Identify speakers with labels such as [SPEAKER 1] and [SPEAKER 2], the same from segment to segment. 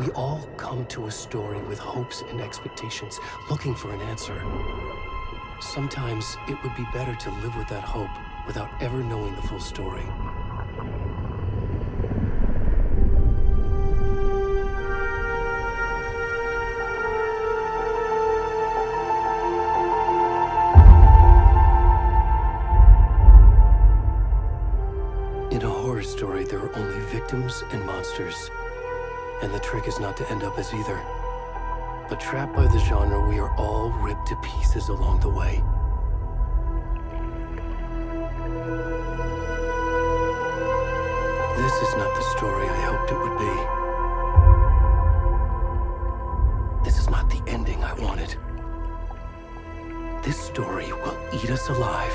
[SPEAKER 1] We all come to a story with hopes and expectations, looking for an answer. Sometimes it would be better to live with that hope without ever knowing the full story. In a horror story, there are only victims and monsters. And the trick is not to end up as either. But trapped by the genre, we are all ripped to pieces along the way. This is not the story I hoped it would be. This is not the ending I wanted. This story will eat us alive.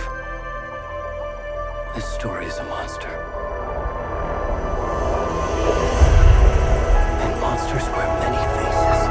[SPEAKER 1] This story is a monster. And monsters wear many faces.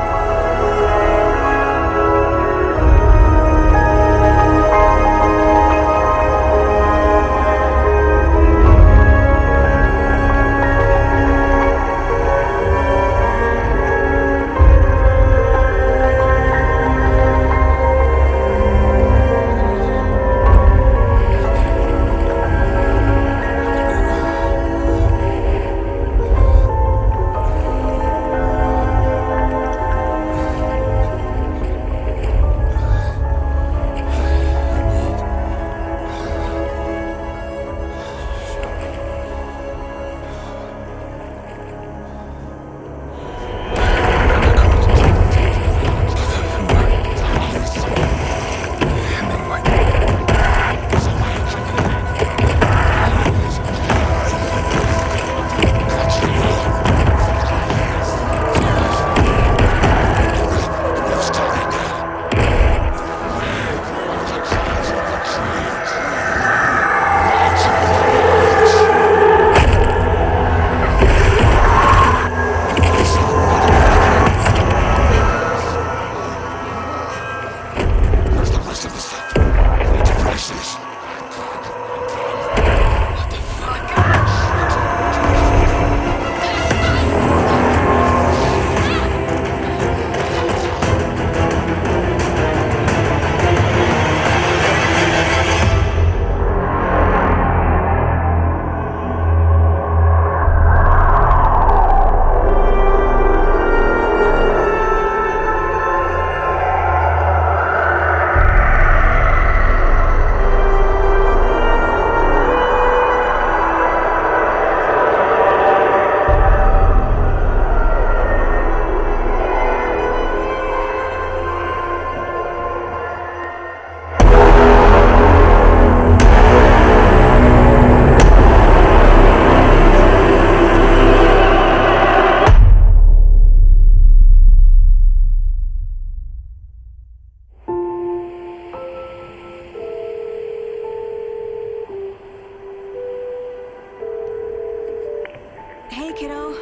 [SPEAKER 2] Hey, kiddo.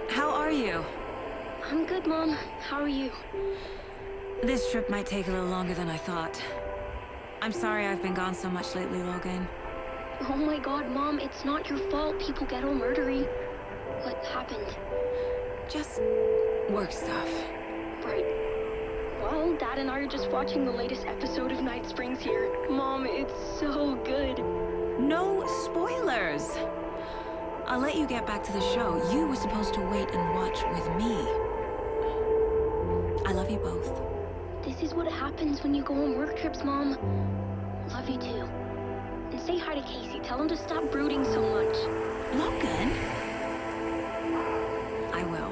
[SPEAKER 2] How are you?
[SPEAKER 3] I'm good, Mom. How are you?
[SPEAKER 2] This trip might take a little longer than I thought. I'm sorry I've been gone so much lately, Logan.
[SPEAKER 3] Oh my god, Mom, it's not your fault people get all murdery. What happened?
[SPEAKER 2] Just work stuff.
[SPEAKER 3] Right. Well, Dad and I are just watching the latest episode of Night Springs here. Mom, it's so good.
[SPEAKER 2] No spoilers! I'll let you get back to the show. You were supposed to wait and watch with me. I love you both.
[SPEAKER 3] This is what happens when you go on work trips, Mom. Love you too. And say hi to Casey. Tell him to stop brooding so much.
[SPEAKER 2] Logan? I will.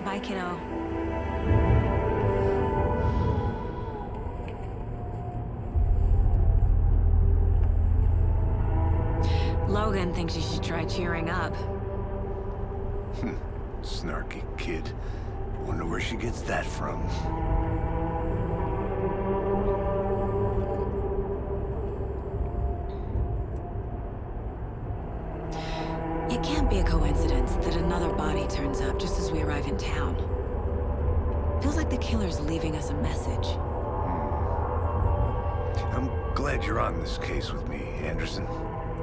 [SPEAKER 2] Bye, kiddo. Logan thinks you should try cheering up.
[SPEAKER 4] Snarky kid. Wonder where she gets that from.
[SPEAKER 2] It can't be a coincidence that another body turns up just as we arrive in town. Feels like the killer's leaving us a message.
[SPEAKER 4] I'm glad you're on this case with me, Anderson.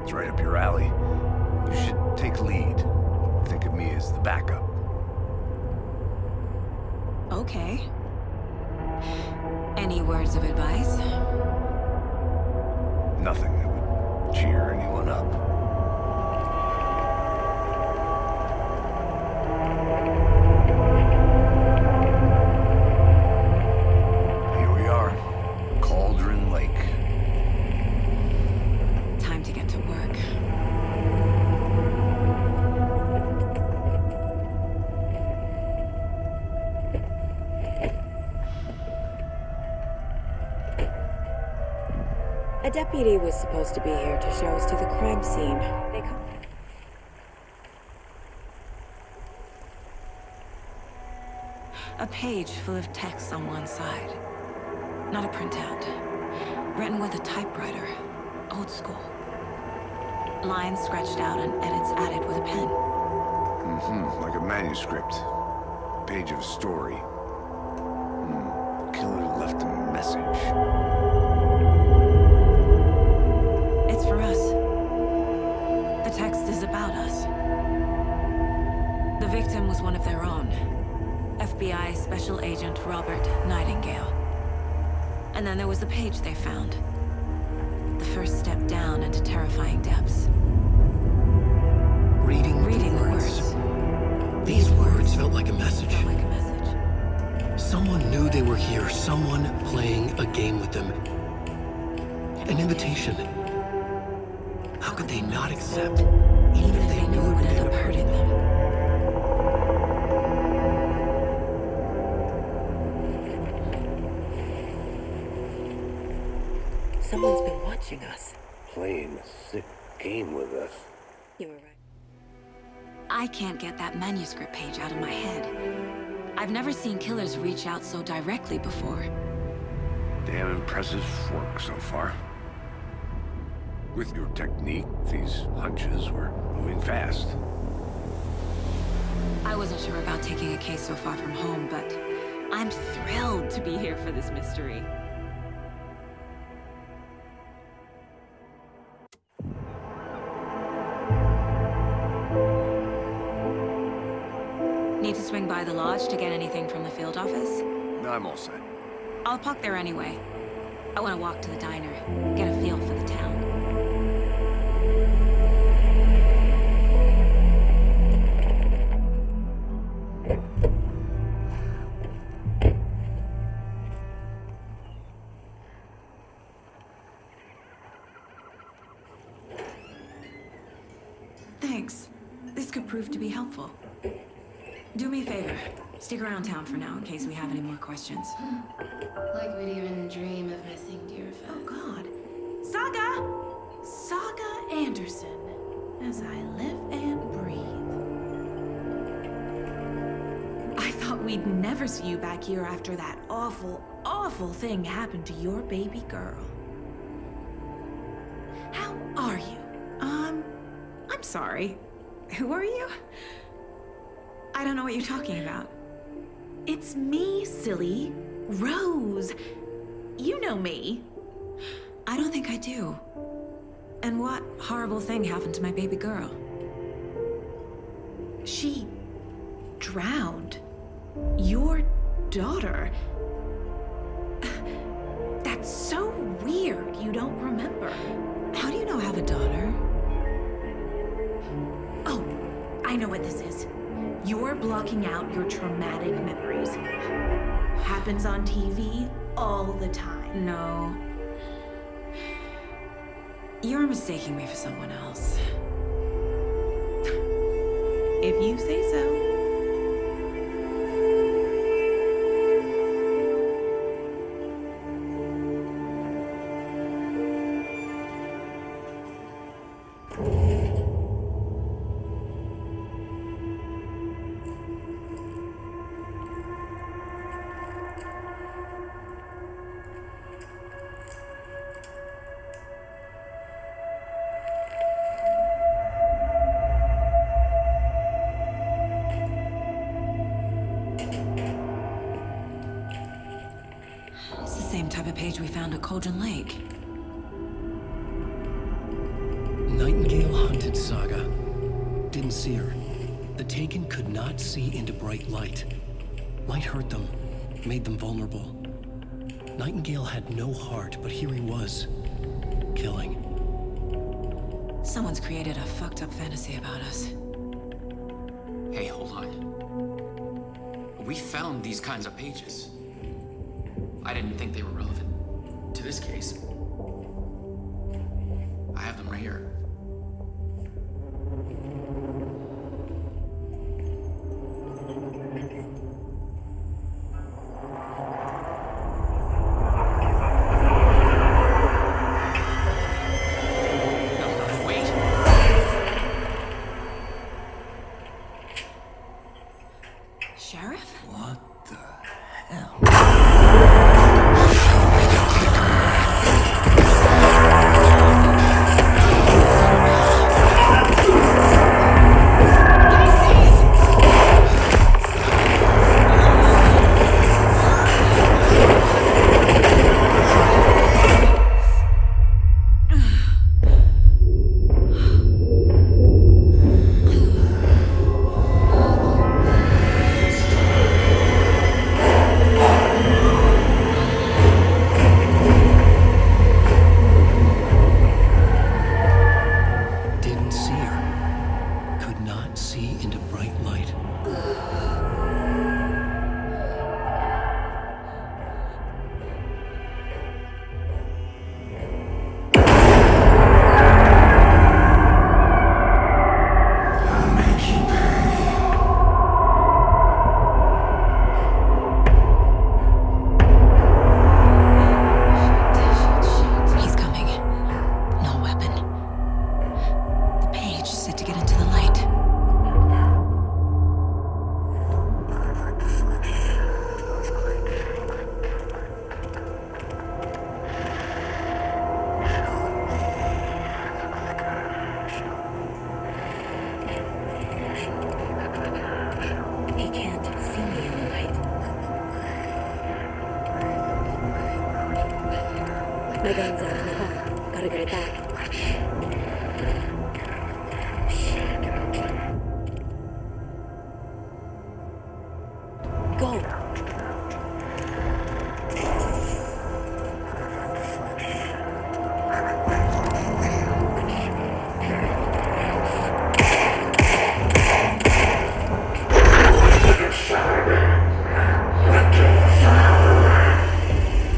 [SPEAKER 4] It's right up your alley. You should take lead. Think of me as the backup.
[SPEAKER 2] Okay. Any words of advice?
[SPEAKER 4] Nothing that would cheer anyone up. Here we are. Cauldron Lake.
[SPEAKER 2] Time to get to work.
[SPEAKER 5] A deputy was supposed to be here to show us to the crime scene. They come.
[SPEAKER 2] A page full of text on one side. Not a printout. Written with a typewriter. Old school. Lines scratched out and edits added with a pen.
[SPEAKER 4] Like a manuscript. Page of a story. Killer left a message.
[SPEAKER 2] It's for us. The text is about us. The victim was one of their own. FBI Special Agent Robert Nightingale. And then there was the page they found. The first step down into terrifying depths.
[SPEAKER 1] Reading
[SPEAKER 2] Reading
[SPEAKER 1] the
[SPEAKER 2] the
[SPEAKER 1] words.
[SPEAKER 2] words.
[SPEAKER 1] These words felt like a message.
[SPEAKER 2] Felt like a message.
[SPEAKER 1] Someone knew they were here. Someone playing a game with them. An invitation. How could they not accept?
[SPEAKER 2] Even if they knew it would end up hurting them.
[SPEAKER 5] Someone's been watching us.
[SPEAKER 6] Playing a sick game with us.
[SPEAKER 5] You were right.
[SPEAKER 2] I can't get that manuscript page out of my head. I've never seen killers reach out so directly before.
[SPEAKER 4] Damn impressive work so far. With your technique, these hunches were moving fast.
[SPEAKER 2] I wasn't sure about taking a case so far from home, but I'm thrilled to be here for this mystery. Need to swing by the lodge to get anything from the field office?
[SPEAKER 4] I'm all set.
[SPEAKER 2] I'll park there anyway. I want to walk to the diner, get a feel for the town. Thanks. This could prove to be helpful. Do me a favor. Stick around town for now in case we have any more questions.
[SPEAKER 7] Like we'd even dream of missing dear friends.
[SPEAKER 8] Oh God. Saga! Saga Anderson. As I live and breathe. I thought we'd never see you back here after that awful, awful thing happened to your baby girl. How are you? I'm sorry. Who are you?
[SPEAKER 2] I don't know what you're talking about.
[SPEAKER 8] It's me, silly. Rose. You know me.
[SPEAKER 2] I don't think I do. And what horrible thing happened to my baby girl?
[SPEAKER 8] She drowned. Your daughter. That's so weird you don't remember.
[SPEAKER 2] How do you know I have a daughter?
[SPEAKER 8] Oh, I know what this is. You're blocking out your traumatic memories. Happens on TV all the time.
[SPEAKER 2] No. You're mistaking me for someone else.
[SPEAKER 8] If you say so.
[SPEAKER 2] It's the same type of page we found at Cauldron Lake.
[SPEAKER 1] Nightingale hunted Saga. Didn't see her. The Taken could not see into bright light. Light hurt them. made them vulnerable. Nightingale had no heart, but here he was, killing.
[SPEAKER 2] Someone's created a fucked up fantasy about us.
[SPEAKER 9] Hey, hold on. We found these kinds of pages. I didn't think they were relevant to this case. I have them right here. No, wait.
[SPEAKER 2] Sheriff?
[SPEAKER 1] What the hell? Didn't see her. Could not see into bright light.
[SPEAKER 2] He's coming. No weapon. The page set to get into the light.
[SPEAKER 5] He can't see me in the light. My gun's out in the hall. Gotta get it back. Go.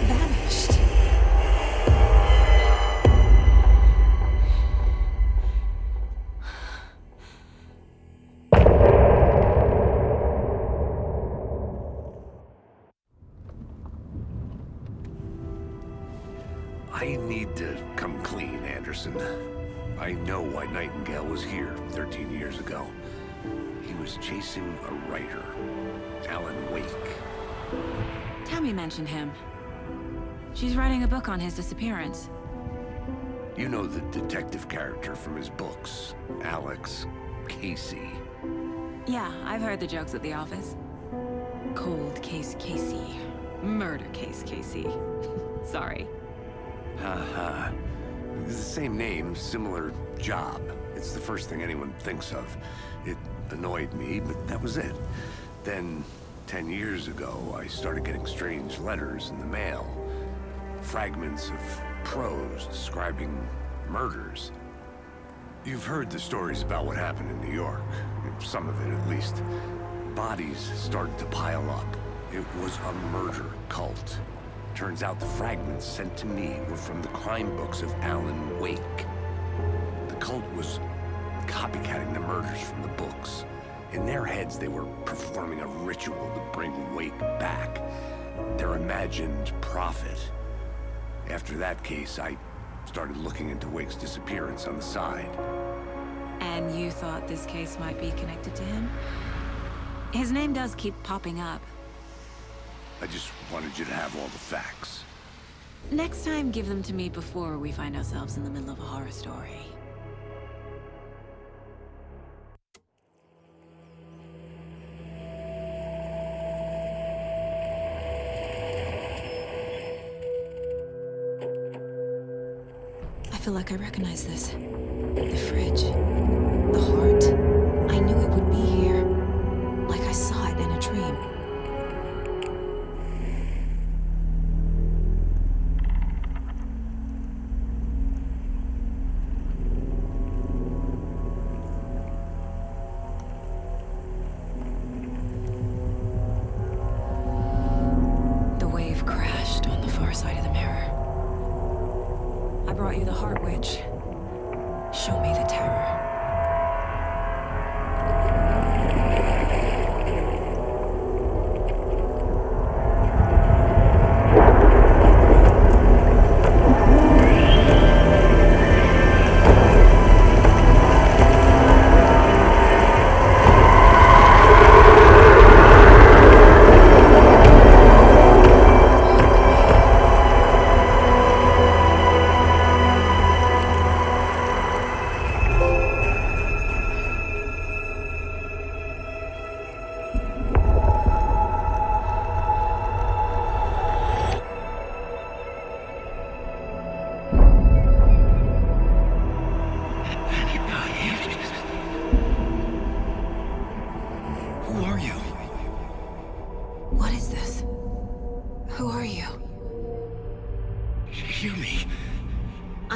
[SPEAKER 2] Vanished.
[SPEAKER 4] I need to come clean, Anderson. I know why Nightingale was here 13 years ago. He was chasing a writer, Alan Wake.
[SPEAKER 2] Tammy mentioned him. She's writing a book on his disappearance.
[SPEAKER 4] You know the detective character from his books, Alex, Casey.
[SPEAKER 2] Yeah, I've heard the jokes at the office. Cold case Casey. Murder case Casey. Sorry.
[SPEAKER 4] Haha. It's the same name, similar job. It's the first thing anyone thinks of. It annoyed me, but that was it. Then, 10 years ago, I started getting strange letters in the mail. Fragments of prose describing murders. You've heard the stories about what happened in New York. Some of it, at least. Bodies started to pile up. It was a murder cult. Turns out the fragments sent to me were from the crime books of Alan Wake. The cult was copycatting the murders from the books. In their heads, they were performing a ritual to bring Wake back. Their imagined prophet. After that case, I started looking into Wake's disappearance on the side.
[SPEAKER 2] And you thought this case might be connected to him? His name does keep popping up.
[SPEAKER 4] I just wanted you to have all the facts.
[SPEAKER 2] Next time, give them to me before we find ourselves in the middle of a horror story. I feel like I recognize this. The fridge. The heart. I knew it would be here. Like I saw it in a dream.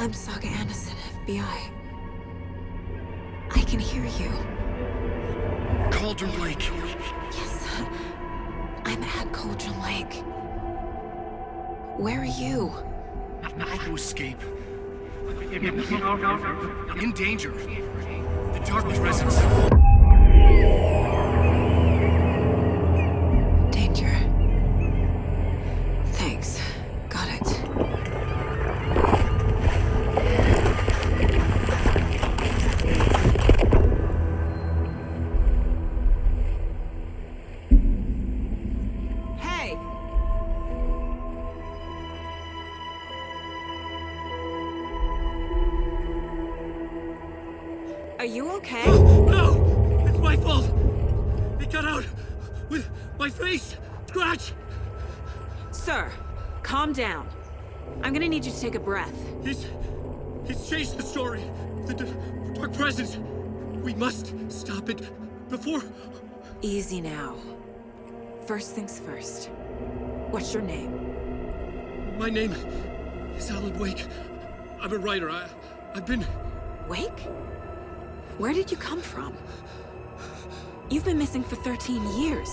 [SPEAKER 2] I'm Saga Anderson, FBI. I can hear you.
[SPEAKER 10] Cauldron Lake.
[SPEAKER 2] Yes, I'm at Cauldron Lake. Where are you?
[SPEAKER 10] How to escape. In danger. The Dark Presence.
[SPEAKER 2] Danger. Thanks. Got it. Hey! Are you okay?
[SPEAKER 10] No! It's my fault! It got out with my face! Scratch!
[SPEAKER 2] Sir, calm down. I'm gonna need you to take a breath.
[SPEAKER 10] He's changed the story. The Dark Presence. We must stop it before...
[SPEAKER 2] Easy now. First things first. What's your name?
[SPEAKER 10] My name is Alan Wake. I'm a writer. I've been...
[SPEAKER 2] Wake? Where did you come from? You've been missing for 13 years.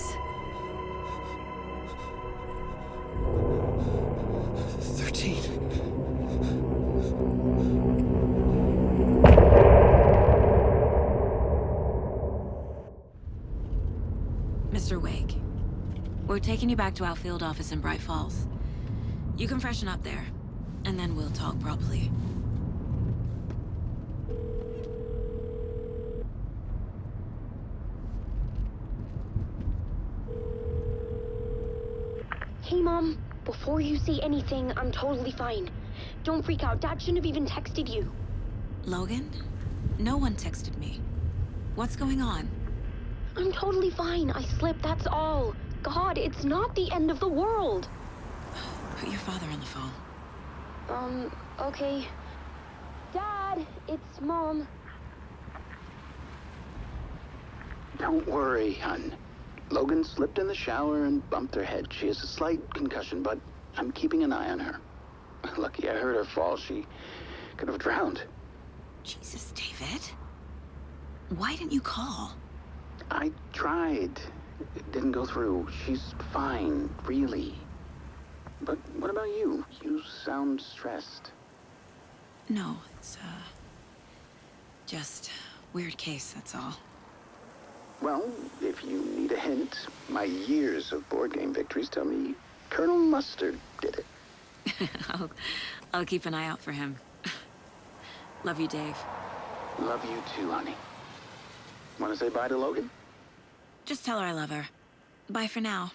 [SPEAKER 10] 13.
[SPEAKER 2] Mr. Wake, we're taking you back to our field office in Bright Falls. You can freshen up there, and then we'll talk properly.
[SPEAKER 3] Hey, Mom. Before you say anything, I'm totally fine. Don't freak out. Dad shouldn't have even texted you.
[SPEAKER 2] Logan? No one texted me. What's going on?
[SPEAKER 3] I'm totally fine. I slipped, that's all. God, it's not the end of the world.
[SPEAKER 2] Put your father on the phone.
[SPEAKER 3] Okay. Dad, it's Mom.
[SPEAKER 11] Don't worry, hon. Logan slipped in the shower and bumped her head. She has a slight concussion, but I'm keeping an eye on her. Lucky I heard her fall. She could have drowned.
[SPEAKER 2] Jesus, David. Why didn't you call?
[SPEAKER 11] I tried. It didn't go through. She's fine, really. But what about you? You sound stressed.
[SPEAKER 2] No, it's, just weird case, that's all.
[SPEAKER 11] Well, if you need a hint, my years of board game victories tell me Colonel Mustard did it.
[SPEAKER 2] I'll keep an eye out for him. Love you, Dave.
[SPEAKER 11] Love you too, honey. Want to say bye to Logan?
[SPEAKER 2] Just tell her I love her. Bye for now.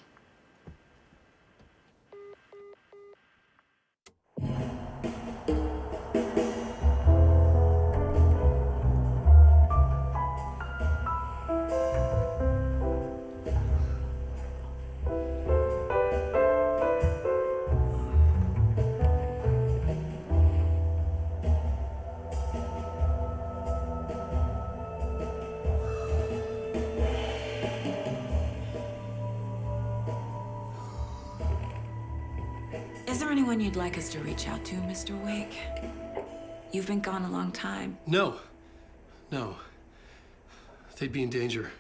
[SPEAKER 2] Is there anyone you'd like us to reach out to, Mr. Wake? You've been gone a long time.
[SPEAKER 1] No. They'd be in danger.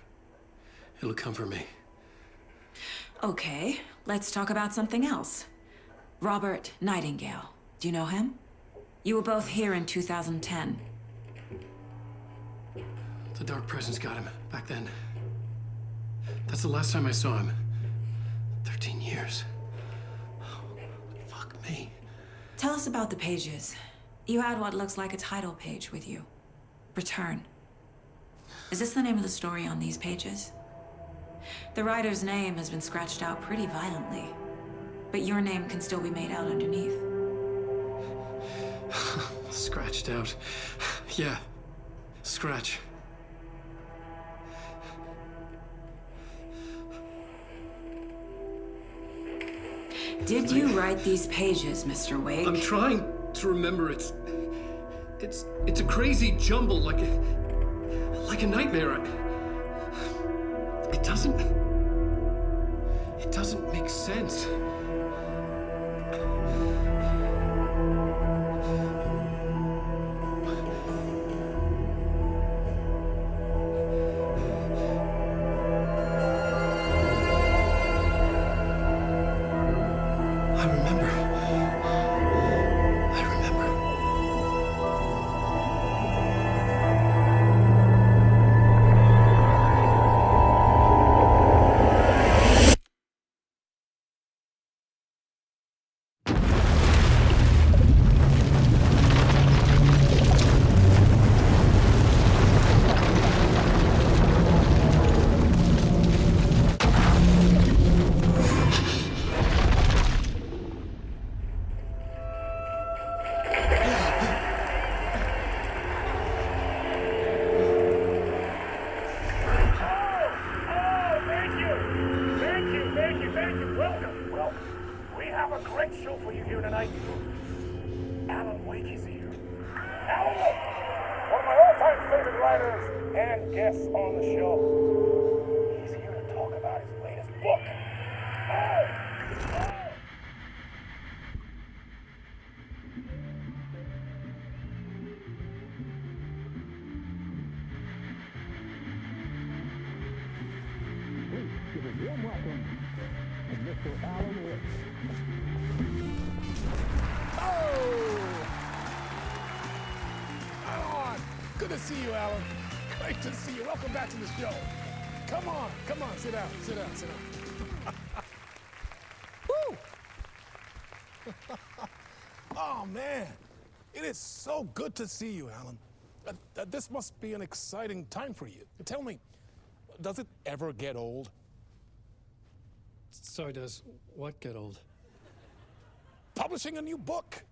[SPEAKER 1] It'll come for me.
[SPEAKER 2] Okay, let's talk about something else. Robert Nightingale. Do you know him? You were both here in 2010.
[SPEAKER 1] The Dark Presence got him back then. That's the last time I saw him. 13 years. Fuck me.
[SPEAKER 2] Tell us about the pages. You had what looks like a title page with you. Return. Is this the name of the story on these pages? The writer's name has been scratched out pretty violently, but your name can still be made out underneath.
[SPEAKER 1] Scratched out. Yeah. Scratch.
[SPEAKER 2] Did you write these pages, Mr. Wake?
[SPEAKER 1] I'm trying to remember. It's a crazy jumble, like a nightmare. It doesn't make sense.
[SPEAKER 6] a great show for you here tonight. Alan Wake is here. Alan Wake, one of my all-time favorite writers and guests on the show. He's here to talk about his latest book. Give a warm welcome to Mr. Alan Wake.
[SPEAKER 12] Alan! Good to see you, Alan. Great to see you. Welcome back to the show. Come on, sit down. Woo! Oh, man. It is so good to see you, Alan. This must be an exciting time for you. Tell me, does it ever get old?
[SPEAKER 1] So does what get old?
[SPEAKER 12] Publishing a new book.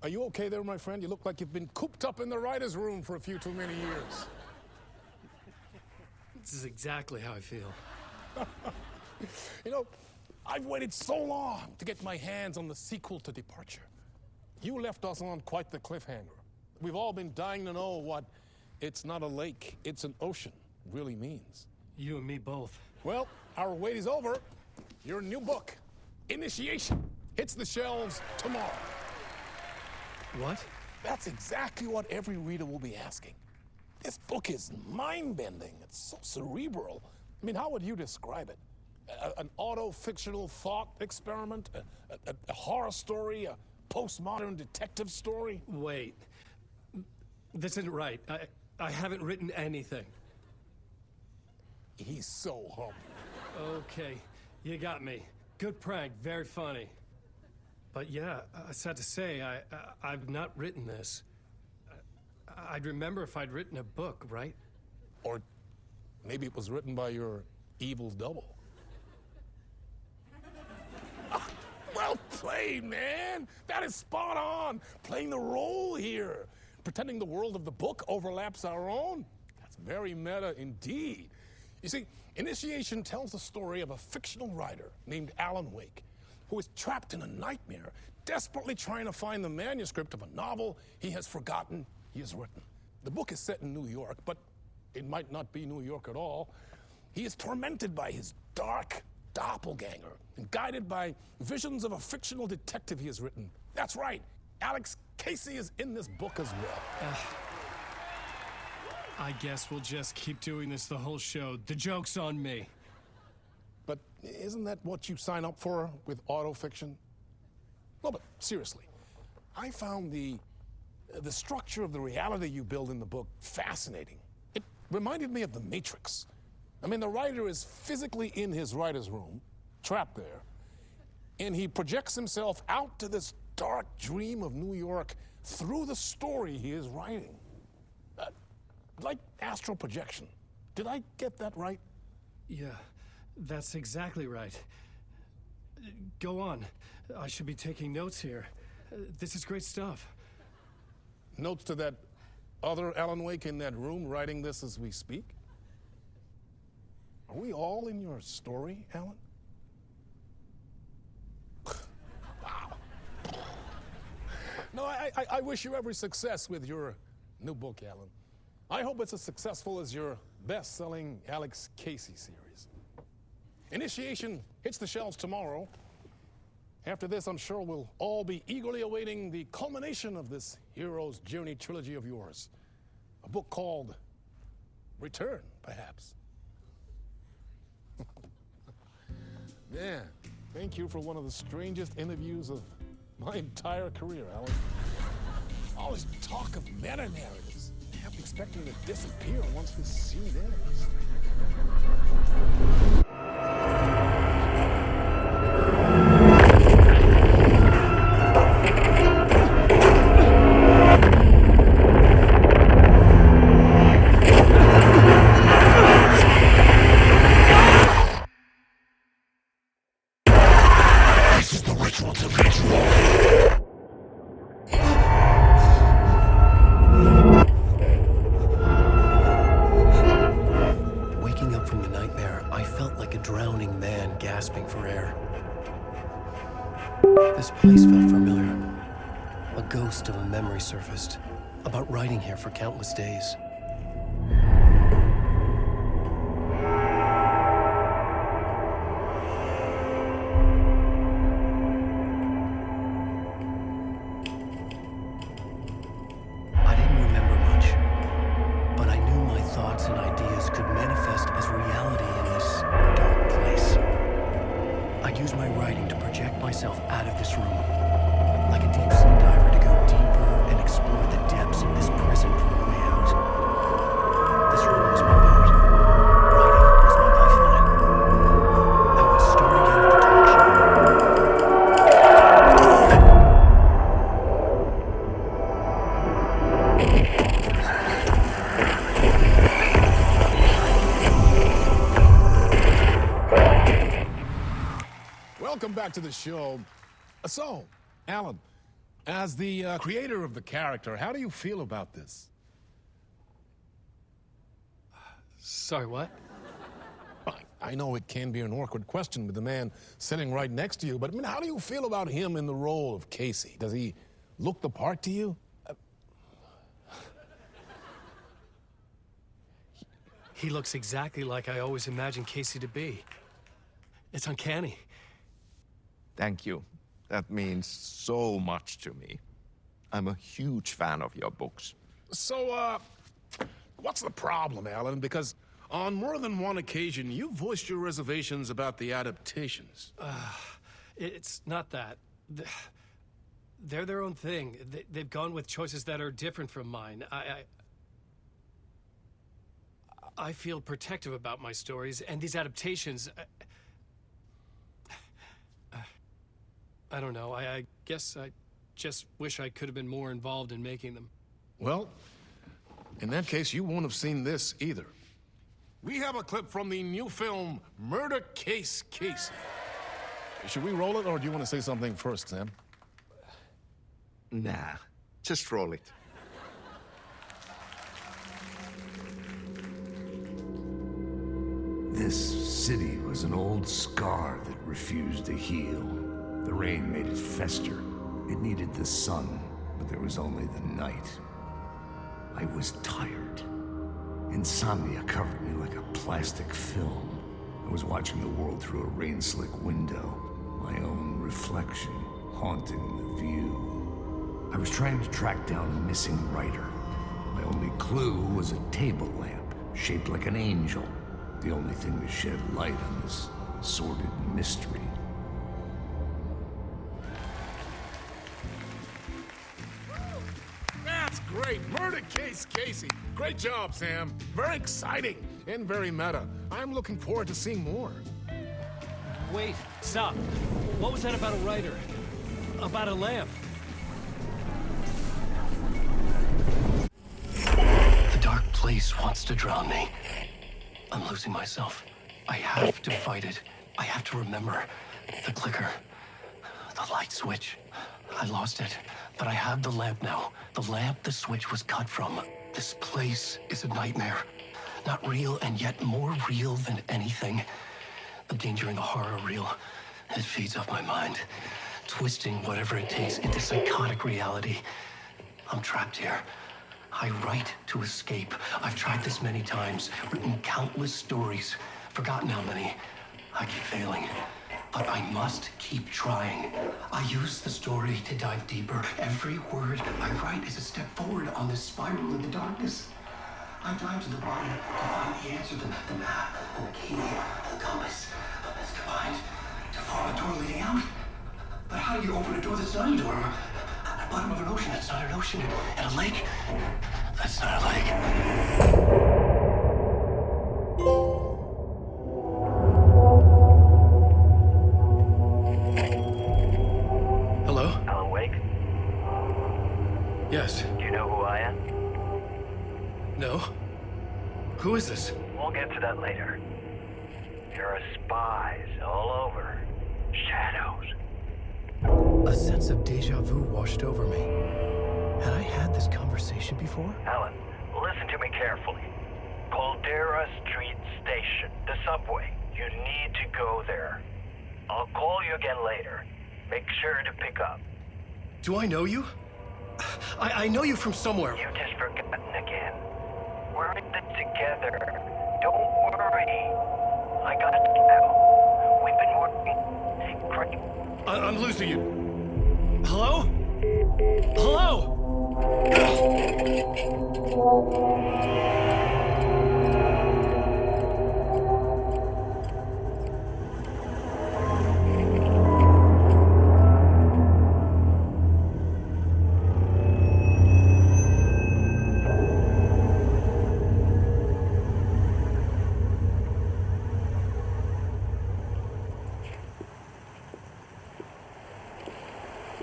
[SPEAKER 12] Are you okay there, my friend? You look like you've been cooped up in the writer's room for a few too many years.
[SPEAKER 1] This is exactly how I feel.
[SPEAKER 12] You know, I've waited so long to get my hands on the sequel to Departure. You left us on quite the cliffhanger. We've all been dying to know what "it's not a lake, it's an ocean" really means.
[SPEAKER 1] You and me both.
[SPEAKER 12] Well, our wait is over. Your new book, Initiation, hits the shelves tomorrow.
[SPEAKER 1] What?
[SPEAKER 12] That's exactly what every reader will be asking. This book is mind-bending. It's so cerebral. I mean, how would you describe it? An auto-fictional thought experiment? A horror story? A postmodern detective story?
[SPEAKER 1] Wait. This isn't right. I haven't written anything.
[SPEAKER 12] He's so humble.
[SPEAKER 1] Okay, you got me. Good prank, very funny. But yeah, sad to say, I've not written this. I'd remember if I'd written a book, right?
[SPEAKER 12] Or maybe it was written by your evil double. Well played, man. That is spot on. Playing the role here. Pretending the world of the book overlaps our own. That's very meta indeed. You see, Initiation tells the story of a fictional writer named Alan Wake, who is trapped in a nightmare, desperately trying to find the manuscript of a novel he has forgotten he has written. The book is set in New York, but it might not be New York at all. He is tormented by his dark doppelganger and guided by visions of a fictional detective he has written. That's right, Alex Casey is in this book as well.
[SPEAKER 1] I guess we'll just keep doing this the whole show. The joke's on me.
[SPEAKER 12] But isn't that what you sign up for with autofiction? No, but seriously, I found the structure of the reality you build in the book fascinating. It reminded me of The Matrix. I mean, the writer is physically in his writer's room, trapped there, and he projects himself out to this dark dream of New York through the story he is writing. Like astral projection. Did I get that right?
[SPEAKER 1] Yeah, that's exactly right. Go on. I should be taking notes here. This is great stuff.
[SPEAKER 12] Notes to that other Alan Wake in that room writing this as we speak? Are we all in your story, Alan? Wow. No, I wish you every success with your new book, Alan. I hope it's as successful as your best-selling Alex Casey series. Initiation hits the shelves tomorrow. After this, I'm sure we'll all be eagerly awaiting the culmination of this hero's journey trilogy of yours. A book called Return, perhaps. Man, thank you for one of the strangest interviews of my entire career, Alan. All this talk of meta-narratives. I kept expecting to disappear once this scene ends. This is the ritual to ritual.
[SPEAKER 1] Waking up from the nightmare, I felt like a drowning man gasping for air. This place felt familiar. A ghost of a memory surfaced, about riding here for countless days. I didn't remember much, but I knew my thoughts and ideas could manifest as reality in this dark place. I'd use my writing to project myself out of this room, like a deep-sea diver to go deeper and explore the depths of this prison for a way out. This room was my boat. Writing was my lifeline. I would start again at the talk
[SPEAKER 12] Welcome back to the show. So, Alan, as the creator of the character, how do you feel about this?
[SPEAKER 1] Sorry, what?
[SPEAKER 12] I know it can be an awkward question with the man sitting right next to you, but I mean, how do you feel about him in the role of Casey? Does he look the part to you?
[SPEAKER 1] He looks exactly like I always imagined Casey to be. It's uncanny.
[SPEAKER 13] Thank you. That means so much to me. I'm a huge fan of your books.
[SPEAKER 12] So, what's the problem, Alan? Because on more than one occasion, you voiced your reservations about the adaptations.
[SPEAKER 1] It's not that. They're their own thing. They've gone with choices that are different from mine. I feel protective about my stories, and these adaptations... I don't know. I guess I just wish I could have been more involved in making them.
[SPEAKER 12] Well, in that case, you won't have seen this either. We have a clip from the new film, Murder Case Casey. Should we roll it, or do you want to say something first, Sam?
[SPEAKER 13] Nah, just roll it.
[SPEAKER 4] This city was an old scar that refused to heal. The rain made it fester. It needed the sun, but there was only the night. I was tired. Insomnia covered me like a plastic film. I was watching the world through a rain-slick window, my own reflection haunting the view. I was trying to track down a missing writer. My only clue was a table lamp, shaped like an angel, the only thing to shed light on this sordid mystery.
[SPEAKER 12] That's great! Murder Case Casey! Great job, Sam. Very exciting and very meta. I'm looking forward to seeing more.
[SPEAKER 1] Wait, stop. What was that about a writer? About a lamp? The dark place wants to drown me. I'm losing myself. I have to fight it. I have to remember. The clicker. The light switch. I lost it. But I have the lamp now. The lamp the switch was cut from. This place is a nightmare. Not real, and yet more real than anything. I'm danger in the horror reel. It feeds off my mind, twisting whatever it takes into psychotic reality. I'm trapped here. I write to escape. I've tried this many times, written countless stories, forgotten how many. I keep failing, but I must keep trying. I use the story to dive deeper. Every word I write is a step forward on this spiral in the darkness. I dive to the bottom to find the answer, the map, and the key, and the compass. It's combined to form a door leading out. But how do you open a door that's not a door? At the bottom of an ocean that's not an ocean, and a lake that's not a lake. Hello?
[SPEAKER 14] Alan Wake?
[SPEAKER 1] Yes.
[SPEAKER 14] Do you know who I am?
[SPEAKER 1] No? Who is this?
[SPEAKER 14] We'll get to that later. There are spies all over. Shadows.
[SPEAKER 1] A sense of deja vu washed over me. Had I had this conversation before?
[SPEAKER 14] Alan, listen to me carefully. Caldera Street Station, the subway. You need to go there. I'll call you again later. Make sure to pick up.
[SPEAKER 1] Do I know you? I know you from somewhere.
[SPEAKER 14] You just forgotten again. We're in this together. Don't worry. I got you now. We've been working great.
[SPEAKER 1] I'm losing you. Hello? Hello?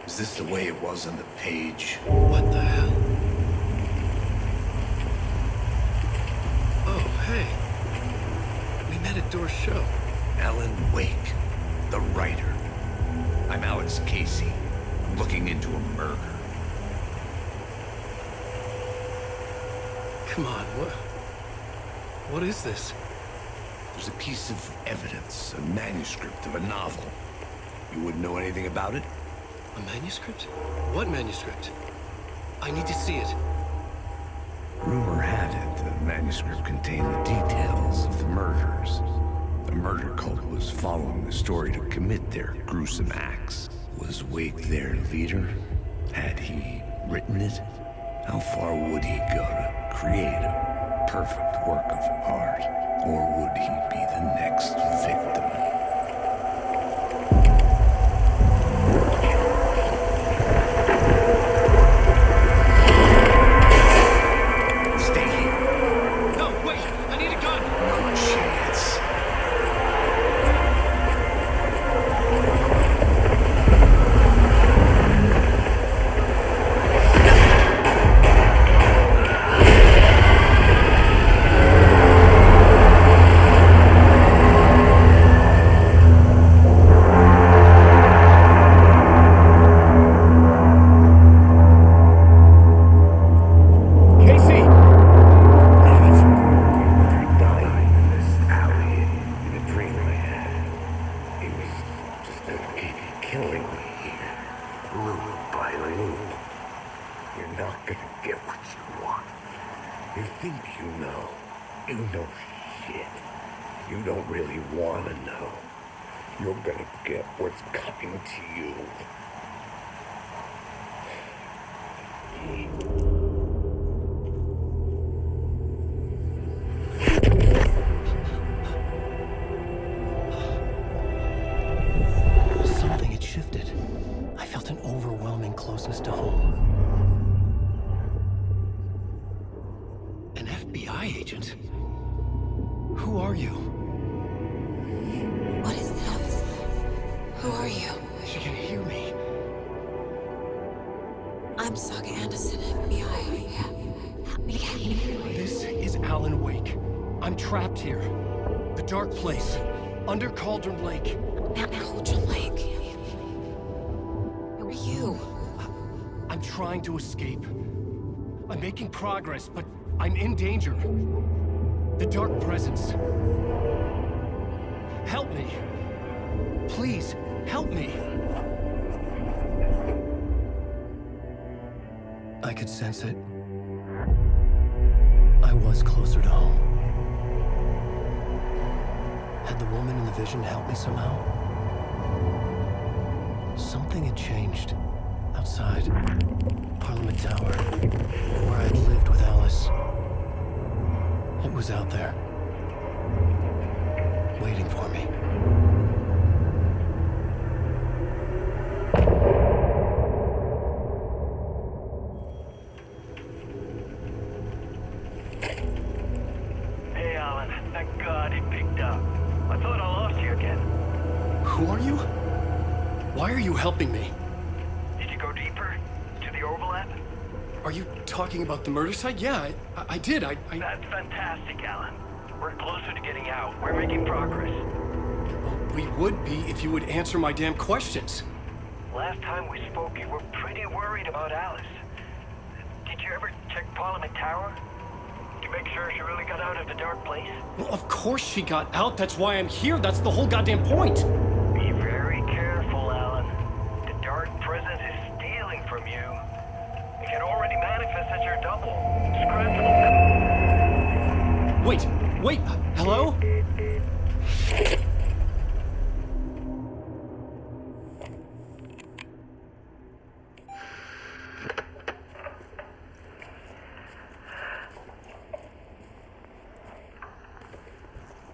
[SPEAKER 4] Is this the way it was on the page?
[SPEAKER 1] What the hell? Oh, hey. We met at Door's show.
[SPEAKER 4] Alan Wake, the writer. I'm Alex Casey. I'm looking into a murder.
[SPEAKER 1] Come on, what is this?
[SPEAKER 4] There's a piece of evidence, a manuscript of a novel. You wouldn't know anything about it?
[SPEAKER 1] A manuscript? What manuscript? I need to see it.
[SPEAKER 4] Rumor had it the manuscript contained the details of the murders. The murder cult was following the story to commit their gruesome acts. Was Wake their leader? Had he written it? How far would he go to create a perfect work of art? Or would he be the next victim?
[SPEAKER 1] Something had shifted. I felt an overwhelming closeness to home. An FBI agent? Who are you?
[SPEAKER 2] What is this? Who are you?
[SPEAKER 1] She can hear me.
[SPEAKER 2] I'm Saga Anderson, FBI.
[SPEAKER 1] This is Alan Wake. I'm trapped here. The dark place. Under Cauldron Lake.
[SPEAKER 2] Cauldron Lake? Who are you?
[SPEAKER 1] I'm trying to escape. I'm making progress, but I'm in danger. The dark presence. Help me. Please, help me. I could sense it. I was closer to home. Had the woman in the vision helped me somehow? Something had changed. Outside. Parliament Tower. Where I'd lived with Alice. It was out there. Waiting for me.
[SPEAKER 14] Hey, Alan. Thank God he picked up. I thought I lost you again.
[SPEAKER 1] Who are you? Why are you helping me?
[SPEAKER 14] Did you go deeper? To the overlap?
[SPEAKER 1] Are you talking about the murder site? Yeah, I did.
[SPEAKER 14] That's fantastic, Alan. We're closer to getting out. We're making progress.
[SPEAKER 1] We would be if you would answer my damn questions.
[SPEAKER 14] Last time we spoke, you were pretty worried about Alice. Did you ever check Parliament Tower? To make sure she really got out of the dark place?
[SPEAKER 1] Well, of course she got out. That's why I'm here. That's the whole goddamn point.
[SPEAKER 14] Be very careful, Alan. It already manifests as your double. Scratch.
[SPEAKER 1] Wait, hello?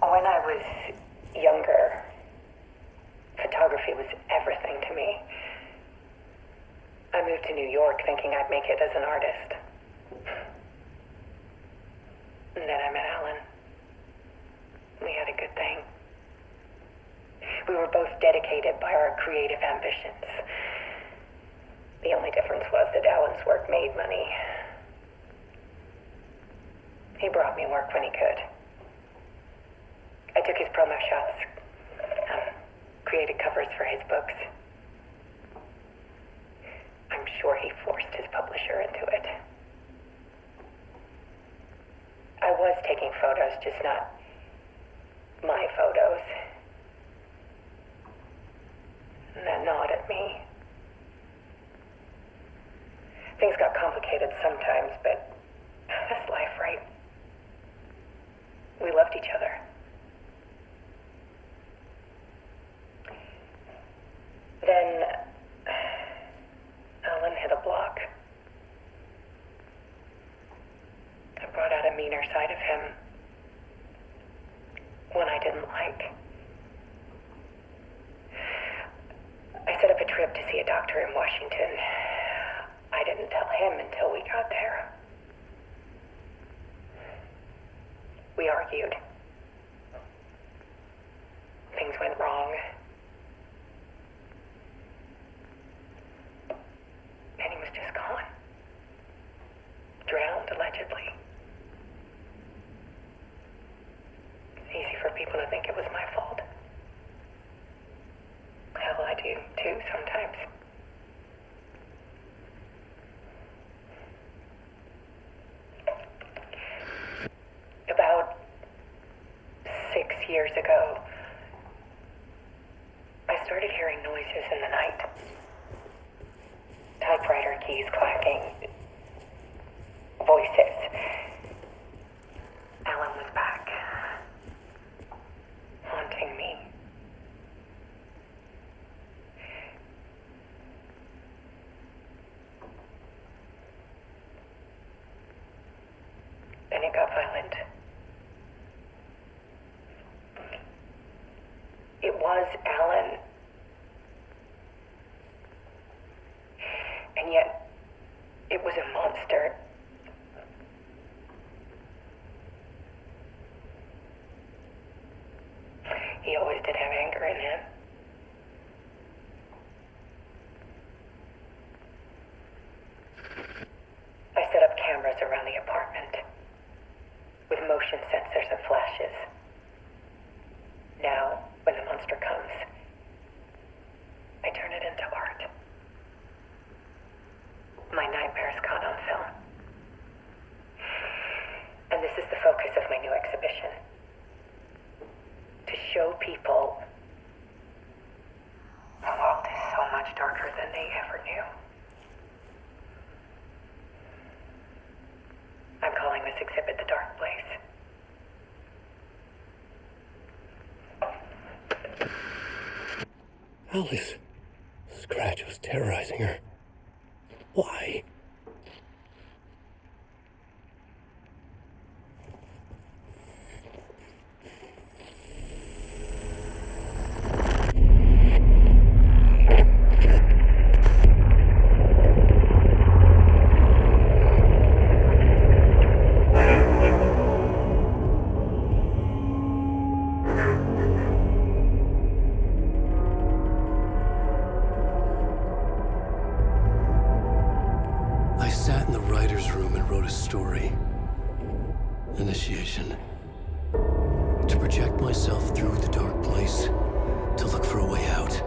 [SPEAKER 15] When I was younger, photography was everything to me. I moved to New York thinking I'd make it as an artist. And then I met Alan. We had a good thing. We were both dedicated by our creative ambitions. The only difference was that Alan's work made money. He brought me work when he could. I took his promo shots, created covers for his books. I'm sure he forced his publisher into it. I was taking photos, just not my photos. And that gnawed at me. Things got complicated sometimes, but that's life, right? We loved each other. Then Alan hit a block. I brought out a meaner side of him. One I didn't like. I set up a trip to see a doctor in Washington. I didn't tell him until we got there. We argued. Things went wrong. And he was just gone. Drowned, allegedly. It's easy for people to think it was my fault. Hell, I do too sometimes. About 6 years ago, I started hearing noises in the night. Typewriter keys clacking. Voices. Alan was back. Haunting me. Then it got violent. It was Alan. And yet, it was a monster. He always did have anger in him. I set up cameras around the apartment with motion sensors and flashes. Now, when the monster comes, I turn it into art. My nightmares caught on film. And this is the focus of my new exhibition. To show people the world is so much darker than they ever knew. I'm calling this exhibit The Dark Place.
[SPEAKER 1] Alice. Scratch was terrorizing her. Why? I sat in the writer's room and wrote a story. Initiation. To project myself through the dark place, to look for a way out.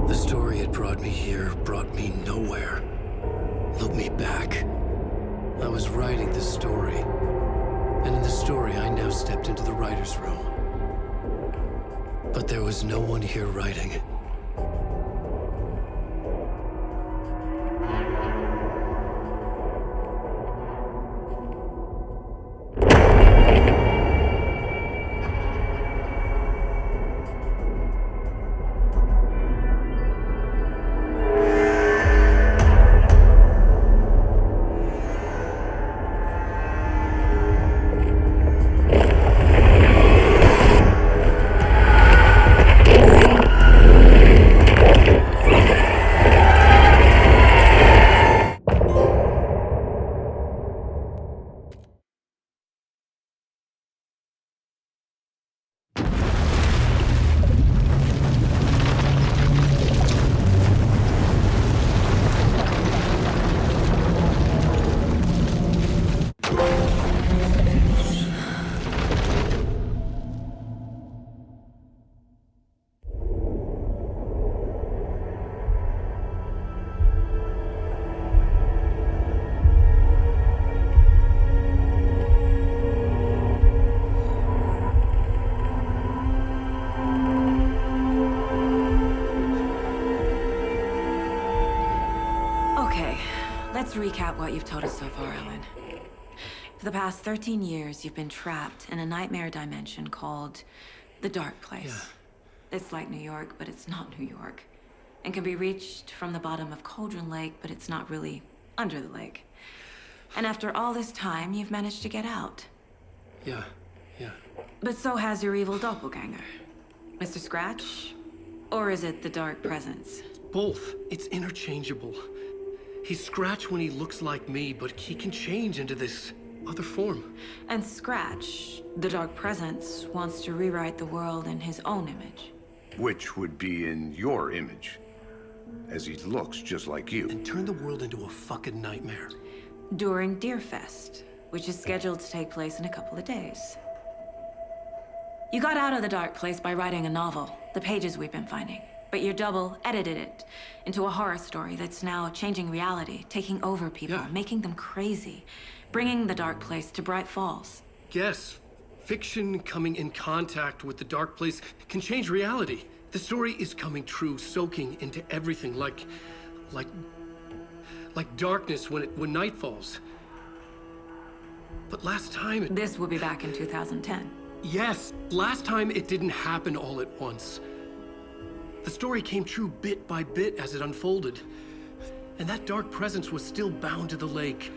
[SPEAKER 1] The story had brought me here, brought me nowhere. Looked me back. I was writing the story. And in the story, I now stepped into the writer's room. But there was no one here writing.
[SPEAKER 2] recap what you've told us so far, Alan. For the past 13 years, you've been trapped in a nightmare dimension called the Dark Place.
[SPEAKER 1] Yeah.
[SPEAKER 2] It's like New York, but it's not New York. And can be reached from the bottom of Cauldron Lake, but it's not really under the lake. And after all this time, you've managed to get out.
[SPEAKER 1] Yeah.
[SPEAKER 2] But so has your evil doppelganger. Mr. Scratch? Or is it the Dark Presence?
[SPEAKER 1] Both. It's interchangeable. He's Scratch when he looks like me, but he can change into this other form.
[SPEAKER 2] And Scratch, the Dark Presence, wants to rewrite the world in his own image.
[SPEAKER 4] Which would be in your image, as he looks just like you.
[SPEAKER 1] And turn the world into a fucking nightmare.
[SPEAKER 2] During Deerfest, which is scheduled to take place in a couple of days. You got out of the Dark Place by writing a novel, the pages we've been finding. But your double edited it into a horror story that's now changing reality, taking over people, making them crazy, bringing the Dark Place to Bright Falls.
[SPEAKER 1] Yes, fiction coming in contact with the Dark Place can change reality. The story is coming true, soaking into everything like darkness when night falls. But last time
[SPEAKER 2] This will be back in 2010.
[SPEAKER 1] Yes, last time it didn't happen all at once. The story came true bit by bit as it unfolded. And that dark presence was still bound to the lake.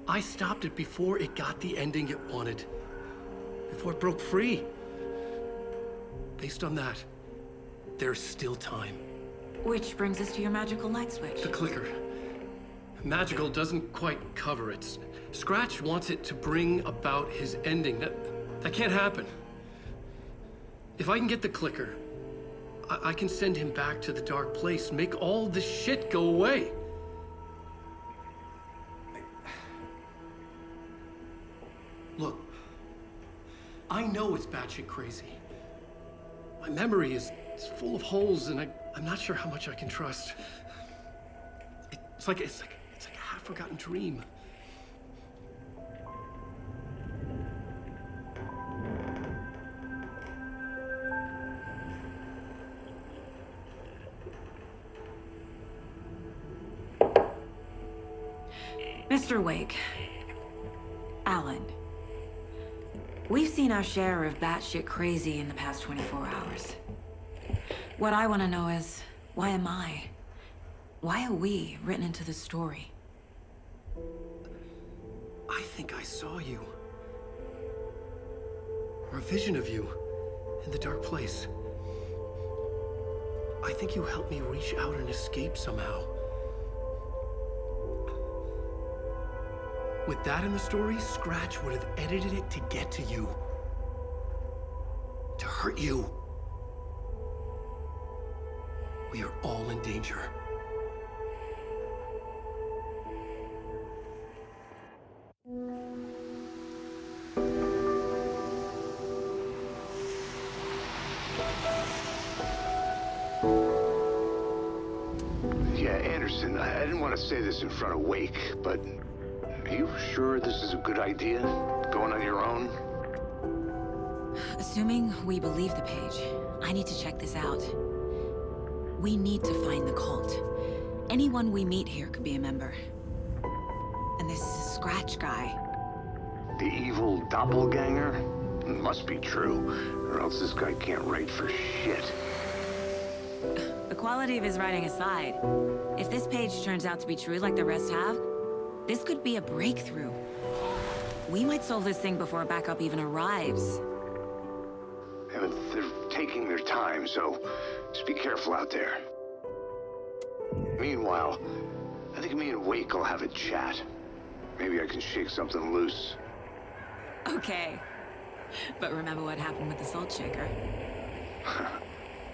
[SPEAKER 1] I stopped it before it got the ending it wanted. Before it broke free. Based on that, there's still time.
[SPEAKER 2] Which brings us to your magical light switch.
[SPEAKER 1] The clicker. Magical doesn't quite cover it. Scratch wants it to bring about his ending. That can't happen. If I can get the clicker, I can send him back to the Dark Place, make all this shit go away. Look, I know it's batshit crazy. My memory is full of holes, and I'm not sure how much I can trust. It's like a half-forgotten dream.
[SPEAKER 2] Mr. Wake, Alan, we've seen our share of batshit crazy in the past 24 hours. What I want to know is, why am I? Why are we written into the story?
[SPEAKER 1] I think I saw you. Or a vision of you in the Dark Place. I think you helped me reach out and escape somehow. With that in the story, Scratch would have edited it to get to you. To hurt you. We are all in danger.
[SPEAKER 11] Yeah, Anderson, I didn't want to say this in front of Wake, but are you sure this is a good idea? Going on your own?
[SPEAKER 2] Assuming we believe the page, I need to check this out. We need to find the cult. Anyone we meet here could be a member. And this Scratch guy.
[SPEAKER 11] The evil doppelganger? Must be true, or else this guy can't write for shit.
[SPEAKER 2] The quality of his writing aside, if this page turns out to be true like the rest have, this could be a breakthrough. We might solve this thing before backup even arrives.
[SPEAKER 11] Yeah, but they're taking their time, so just be careful out there. Meanwhile, I think me and Wake will have a chat. Maybe I can shake something loose.
[SPEAKER 2] Okay. But remember what happened with the salt shaker?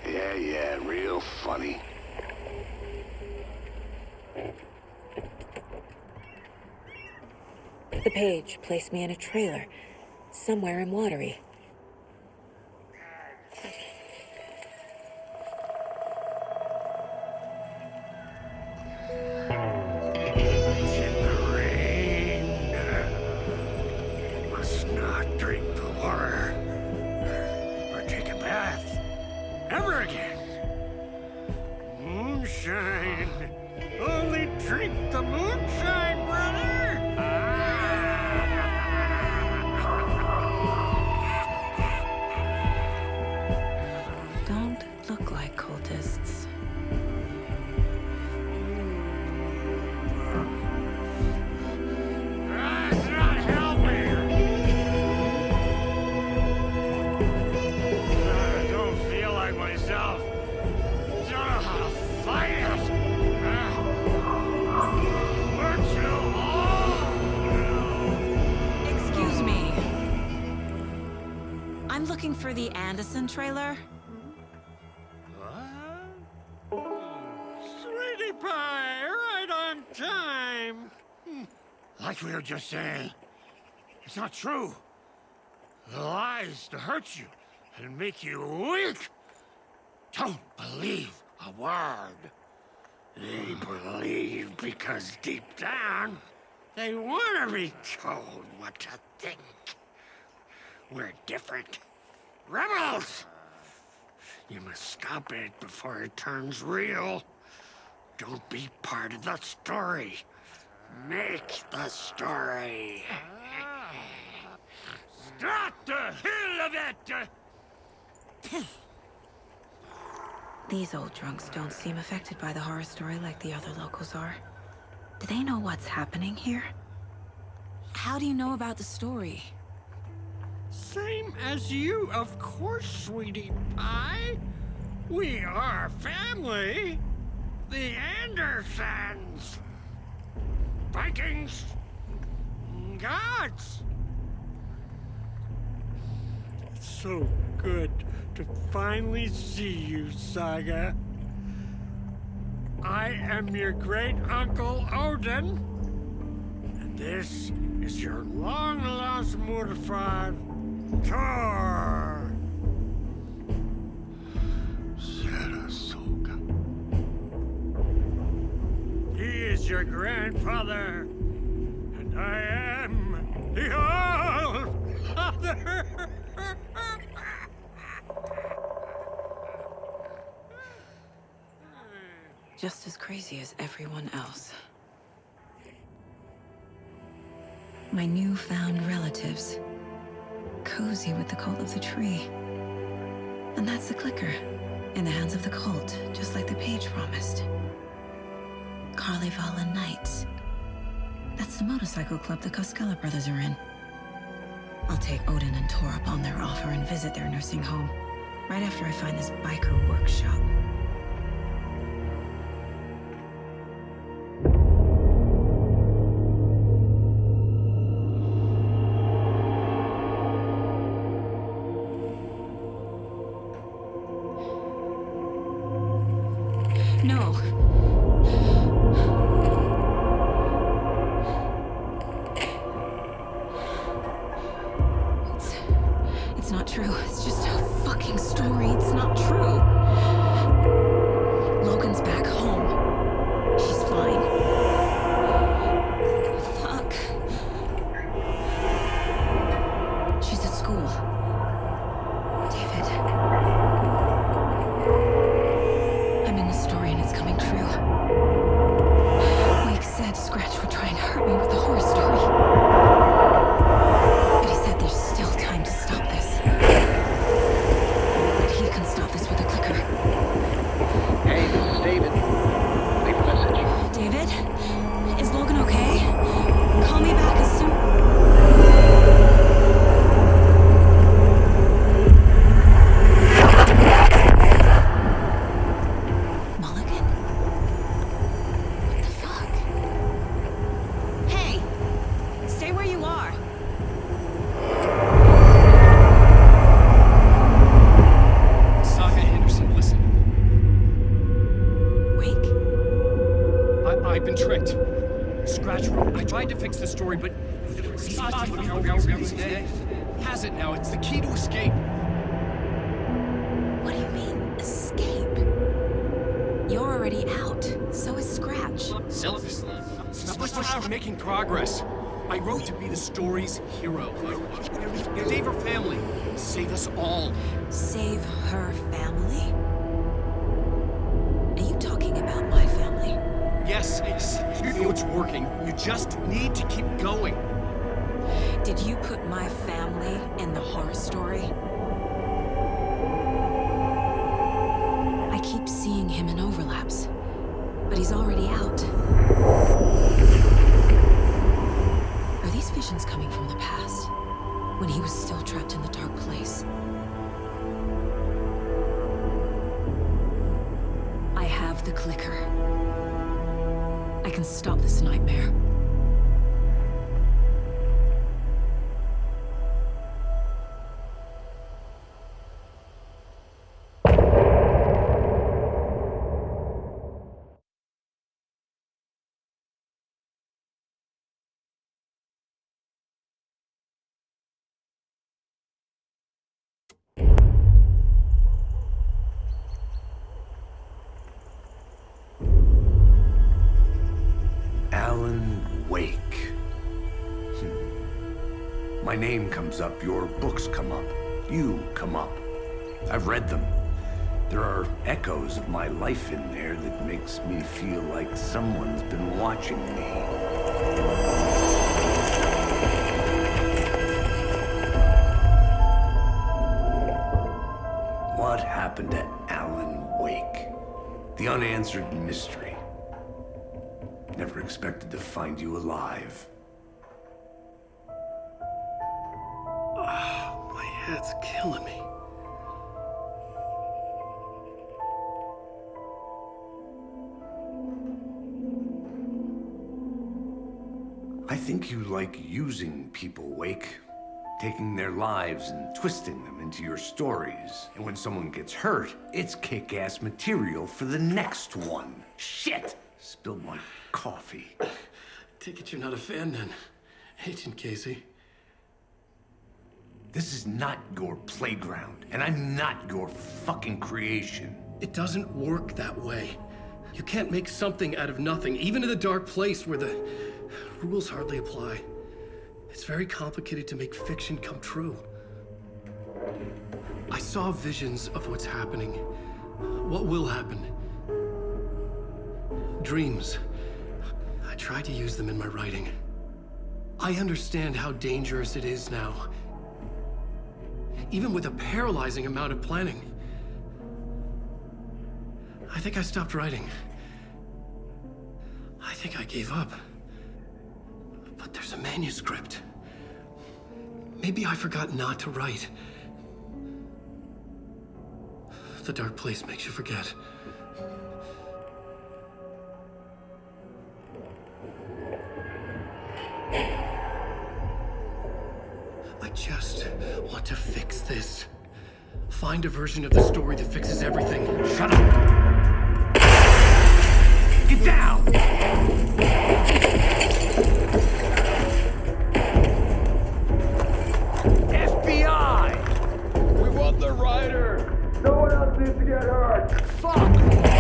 [SPEAKER 11] Yeah, real funny.
[SPEAKER 5] The page placed me in a trailer, somewhere in Watery.
[SPEAKER 12] Must not drink the water or take a bath ever again. Moonshine, only
[SPEAKER 10] Drink the moonshine, brother!
[SPEAKER 2] Don't look like cultists.
[SPEAKER 10] It's not helping! I don't feel like myself. Don't know how to fight it! We're too old!
[SPEAKER 2] Excuse me. I'm looking for the Anderson trailer.
[SPEAKER 10] Sweetie pie, right on time. Like we were just saying, it's not true. The lies to hurt you and make you weak. Don't believe a word. They believe because deep down, they want to be told what to think. We're different. Rebels! You must stop it before it turns real. Don't be part of the story. Make the story. Start the hell of it!
[SPEAKER 2] These old drunks don't seem affected by the horror story like the other locals are. Do they know what's happening here? How do you know about the story?
[SPEAKER 10] Same as you, of course, sweetie pie. We are family. The Andersons. Vikings. Gods. It's so good to finally see you, Saga. I am your great uncle Odin. And this is your long-lost mortified Thor. Sarasota. He is your grandfather, and I am the All-Father.
[SPEAKER 2] Just as crazy as everyone else. My newfound relatives. Cozy with the cult of the tree. And that's the clicker. In the hands of the cult, just like the page promised. Carnival Knights. That's the motorcycle club the Koskela brothers are in. I'll take Odin and Tor up on their offer and visit their nursing home. Right after I find this biker workshop. No. It's not true. It's just a fucking story. It's not true. Logan's back home. She's fine. Fuck. She's at school. David. I'm in the story and it's coming true. Wake said Scratch would try and hurt me with the horror story. But he said there's still time to stop this. That he can stop this with a clicker.
[SPEAKER 11] Hey, this is David. Leave a message.
[SPEAKER 2] David? Is Logan okay? Call me back as soon...
[SPEAKER 16] I've been tricked. Scratch, I tried to fix the story, but has it now. It's the key to escape.
[SPEAKER 2] What do you mean, escape? You're already out. So is Scratch.
[SPEAKER 16] Syllabus. I'm making progress. I wrote to be the story's hero. Save her family. Save us all.
[SPEAKER 2] Save her family? Are you talking about my family?
[SPEAKER 16] Yes. this. You know it's working. You just need to keep going.
[SPEAKER 2] Did you put my family in the horror story? I keep seeing him in overlaps, but he's already out. Are these visions coming from the past, when he was still trapped in the dark place? I have the clicker. I can stop this nightmare.
[SPEAKER 4] Alan Wake. My name comes up, your books come up, you come up. I've read them. There are echoes of my life in there that makes me feel like someone's been watching me. What happened to Alan Wake? The unanswered mystery. Never expected to find you alive.
[SPEAKER 1] Oh, my head's killing me.
[SPEAKER 4] I think you like using people, Wake. Taking their lives and twisting them into your stories. And when someone gets hurt, it's kick-ass material for the next one. Shit! Spilled my coffee.
[SPEAKER 1] Take it you're not a fan then, Agent Casey.
[SPEAKER 4] This is not your playground, and I'm not your fucking creation.
[SPEAKER 1] It doesn't work that way. You can't make something out of nothing, even in the dark place where the rules hardly apply. It's very complicated to make fiction come true. I saw visions of what's happening, what will happen. Dreams. I tried to use them in my writing. I understand how dangerous it is now. Even with a paralyzing amount of planning. I think I stopped writing. I think I gave up. But there's a manuscript. Maybe I forgot not to write. The dark place makes you forget. I just want to fix this. Find a version of the story that fixes everything.
[SPEAKER 4] Shut up! Get down! FBI!
[SPEAKER 10] We want the rider! No one else needs to get hurt!
[SPEAKER 4] Fuck!
[SPEAKER 1] FBI!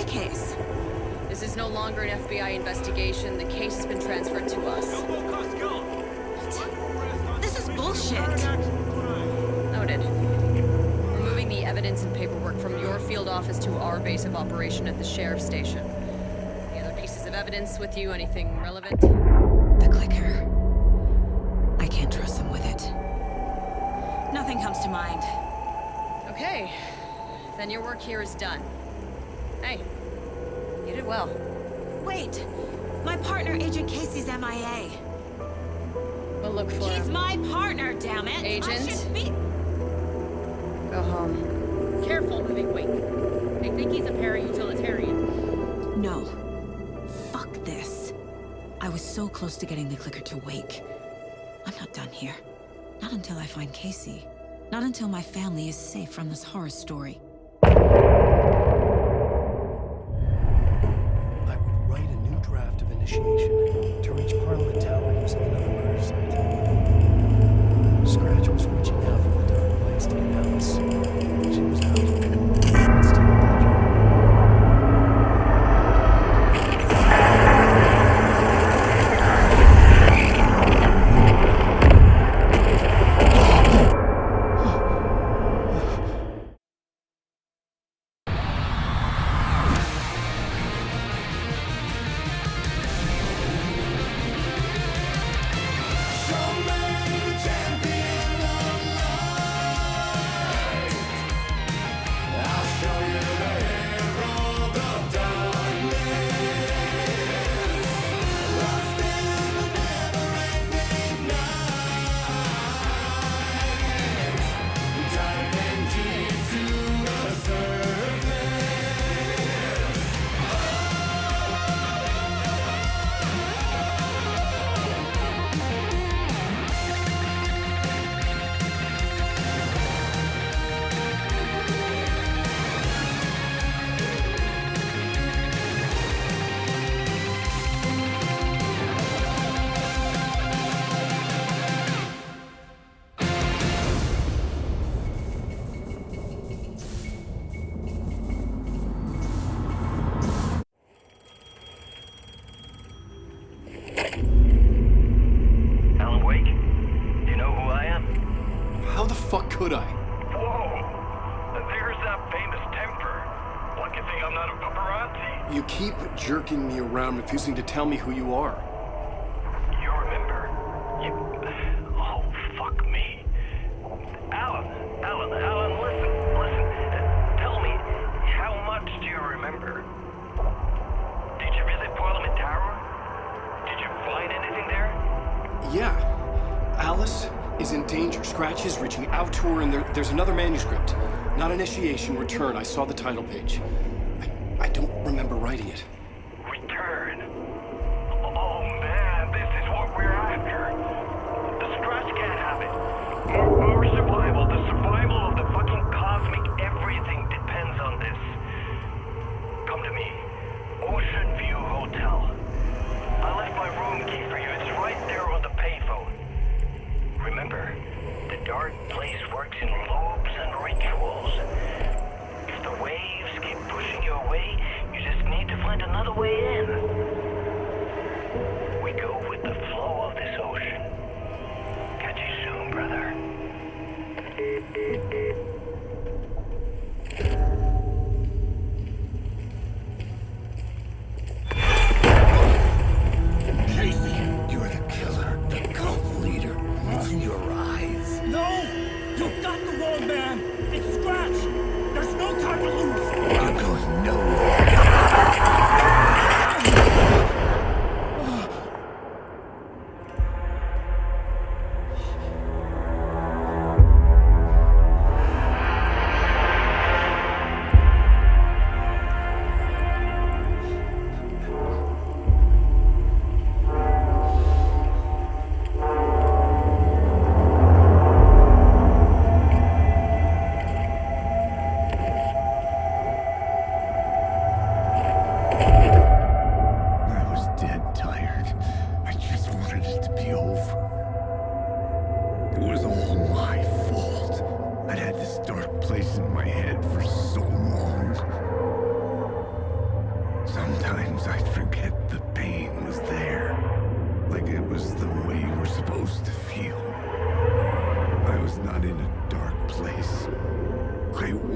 [SPEAKER 2] case?
[SPEAKER 17] This is no longer an FBI investigation. The case has been transferred to us.
[SPEAKER 2] This is bullshit.
[SPEAKER 17] Noted. We're moving the evidence and paperwork from your field office to our base of operation at the sheriff's station. Any other pieces of evidence with you? Anything relevant?
[SPEAKER 2] The clicker. I can't trust them with it. Nothing comes to mind.
[SPEAKER 17] Okay. Then your work here is done. Hey, you did well.
[SPEAKER 2] Wait! My partner, Agent Casey's MIA.
[SPEAKER 17] We'll look for
[SPEAKER 2] He's
[SPEAKER 17] him.
[SPEAKER 2] my partner, damn it!
[SPEAKER 17] Agent?
[SPEAKER 2] I should be...
[SPEAKER 17] Go home.
[SPEAKER 18] Careful, moving wing. I think he's a para-utilitarian.
[SPEAKER 2] No. Fuck this. I was so close to getting the clicker to wake. I'm not done here. Not until I find Casey. Not until my family is safe from this horror story.
[SPEAKER 1] I would write a new draft of initiation to reach Parliament Tower using another murder site. Scratch was reaching out from the dark place to get Alice. She was out, but still in danger.
[SPEAKER 16] Could I?
[SPEAKER 14] Whoa! There's that famous temper. Like you think I'm not a paparazzi?
[SPEAKER 16] You keep jerking me around, refusing to tell me who you are.
[SPEAKER 14] You remember? Oh, fuck me. Alan, listen. Tell me, how much do you remember? Did you visit Parliament Tower? Did you find anything there?
[SPEAKER 16] Yeah. Alice is in danger. Scratch is reaching out to her, and there's another manuscript. Not initiation, return. I saw the title page. I don't remember writing it.
[SPEAKER 14] Return? Oh man, this is what we're after. The Scratch can't have it. Our survival, the survival of the fucking cosmic everything depends on this. Come to me. Ocean View Hotel. I left my room key for you. It's right there on the payphone. Remember, the dark place works in loops and rituals. If the waves keep pushing you away, you just need to find another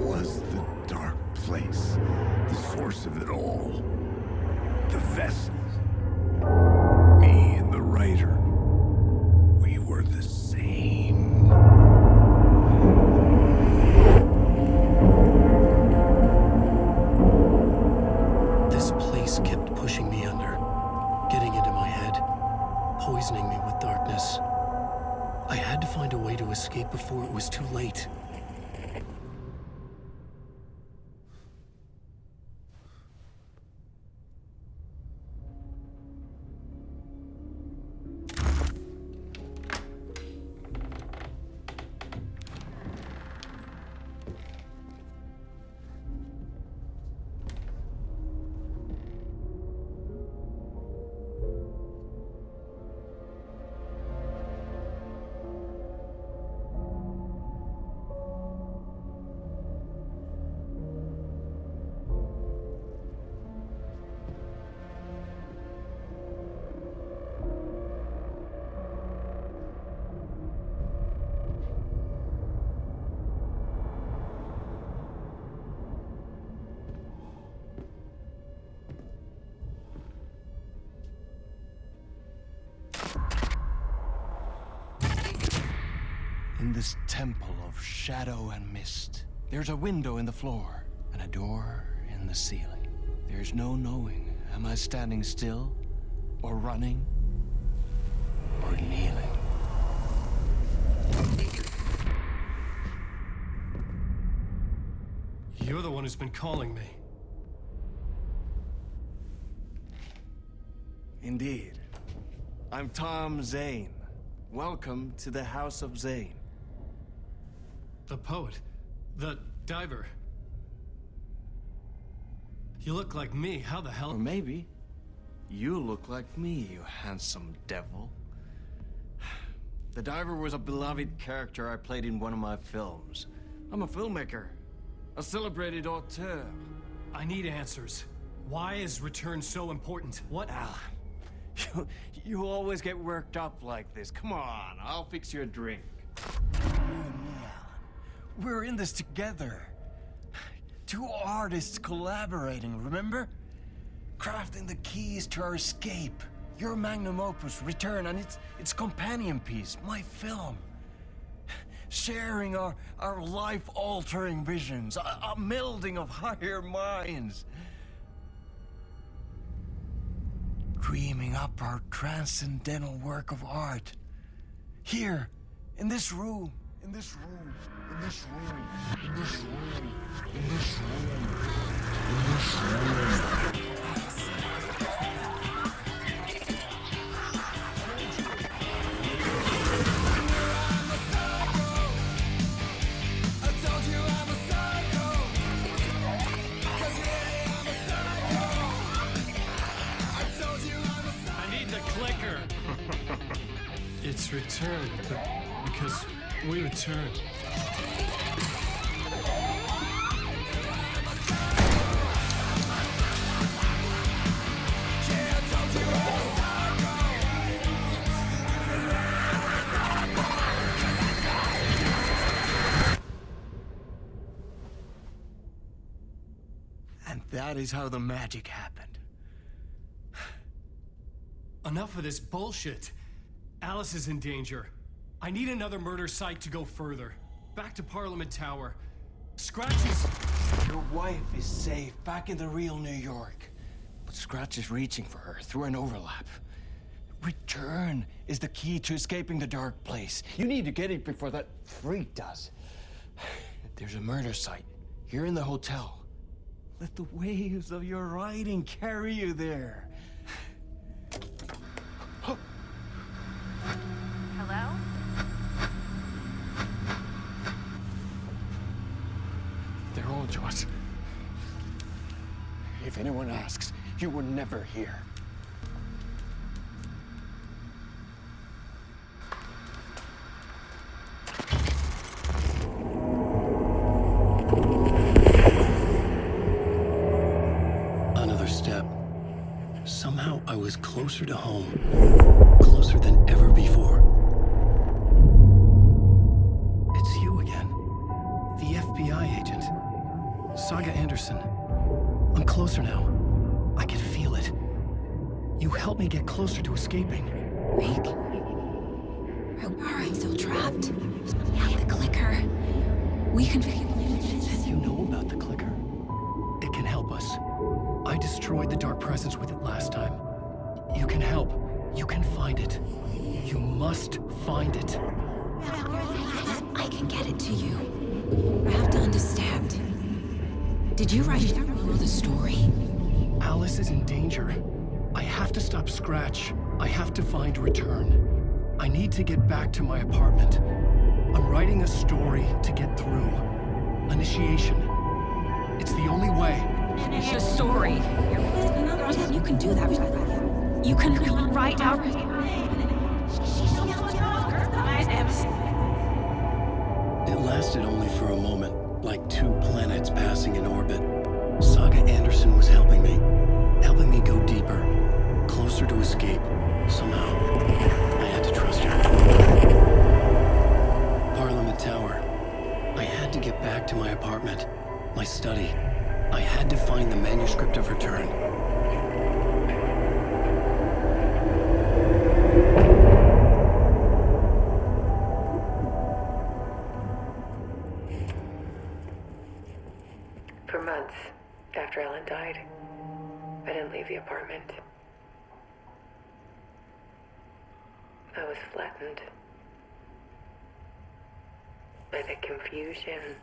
[SPEAKER 4] was the dark place, the source of it all. The vessel. Me and the writer. We were the same.
[SPEAKER 1] This place kept pushing me under, getting into my head, poisoning me with darkness. I had to find a way to escape before it was too late.
[SPEAKER 19] In this temple of shadow and mist, there's a window in the floor and a door in the ceiling. There's no knowing, am I standing still, or running, or kneeling?
[SPEAKER 16] You're the one who's been calling me.
[SPEAKER 19] Indeed. I'm Tom Zane. Welcome to the House of Zane.
[SPEAKER 16] The poet. The diver. You look like me. How the hell?
[SPEAKER 19] Or maybe you look like me, you handsome devil. The diver was a beloved character I played in one of my films. I'm a filmmaker. A celebrated auteur.
[SPEAKER 16] I need answers. Why is Return so important? What?
[SPEAKER 19] You always get worked up like this. Come on, I'll fix you a drink. We're in this together. Two artists collaborating, remember? Crafting the keys to our escape. Your magnum opus, Return, and its companion piece, my film. Sharing our life-altering visions, a melding of higher minds. Dreaming up our transcendental work of art. Here, in this room, in this room, in this room, in this room, in this room, in this room.
[SPEAKER 16] It's Return, because we return.
[SPEAKER 19] And that is how the magic happened.
[SPEAKER 16] Enough of this bullshit. Alice is in danger. I need another murder site to go further. Back to Parliament Tower. Scratch is...
[SPEAKER 19] Your wife is safe, back in the real New York. But Scratch is reaching for her through an overlap. Return is the key to escaping the dark place. You need to get it before that freak does. There's a murder site here in the hotel. Let the waves of your writing carry you there.
[SPEAKER 20] Hello?
[SPEAKER 19] They're all yours. If anyone asks, you were never here.
[SPEAKER 1] Another step. Somehow I was closer to home. Closer than ever before. It's you again. The FBI agent.
[SPEAKER 16] Saga Anderson. I'm closer now. I can feel it. You helped me get closer to escaping.
[SPEAKER 2] Rick? Are we still trapped? Yeah, the clicker. We can...
[SPEAKER 16] You know about the clicker? It can help us. I destroyed the dark presence with it last time. You can help. You can find it. You must find it.
[SPEAKER 2] I can get it to you. I have to understand. Did you write the story?
[SPEAKER 16] Alice is in danger. I have to stop Scratch. I have to find Return. I need to get back to my apartment. I'm writing a story to get through. Initiation. It's the only way.
[SPEAKER 2] The story. You can do that. You can write out...
[SPEAKER 1] It lasted only for a moment, like 2 planets passing in orbit. Saga Anderson was helping me go deeper, closer to escape. Somehow, I had to trust her. Parliament Tower. I had to get back to my apartment, my study. I had to find the manuscript of Return.
[SPEAKER 15] For months after Ellen died, I didn't leave the apartment. I was flattened by the confusion,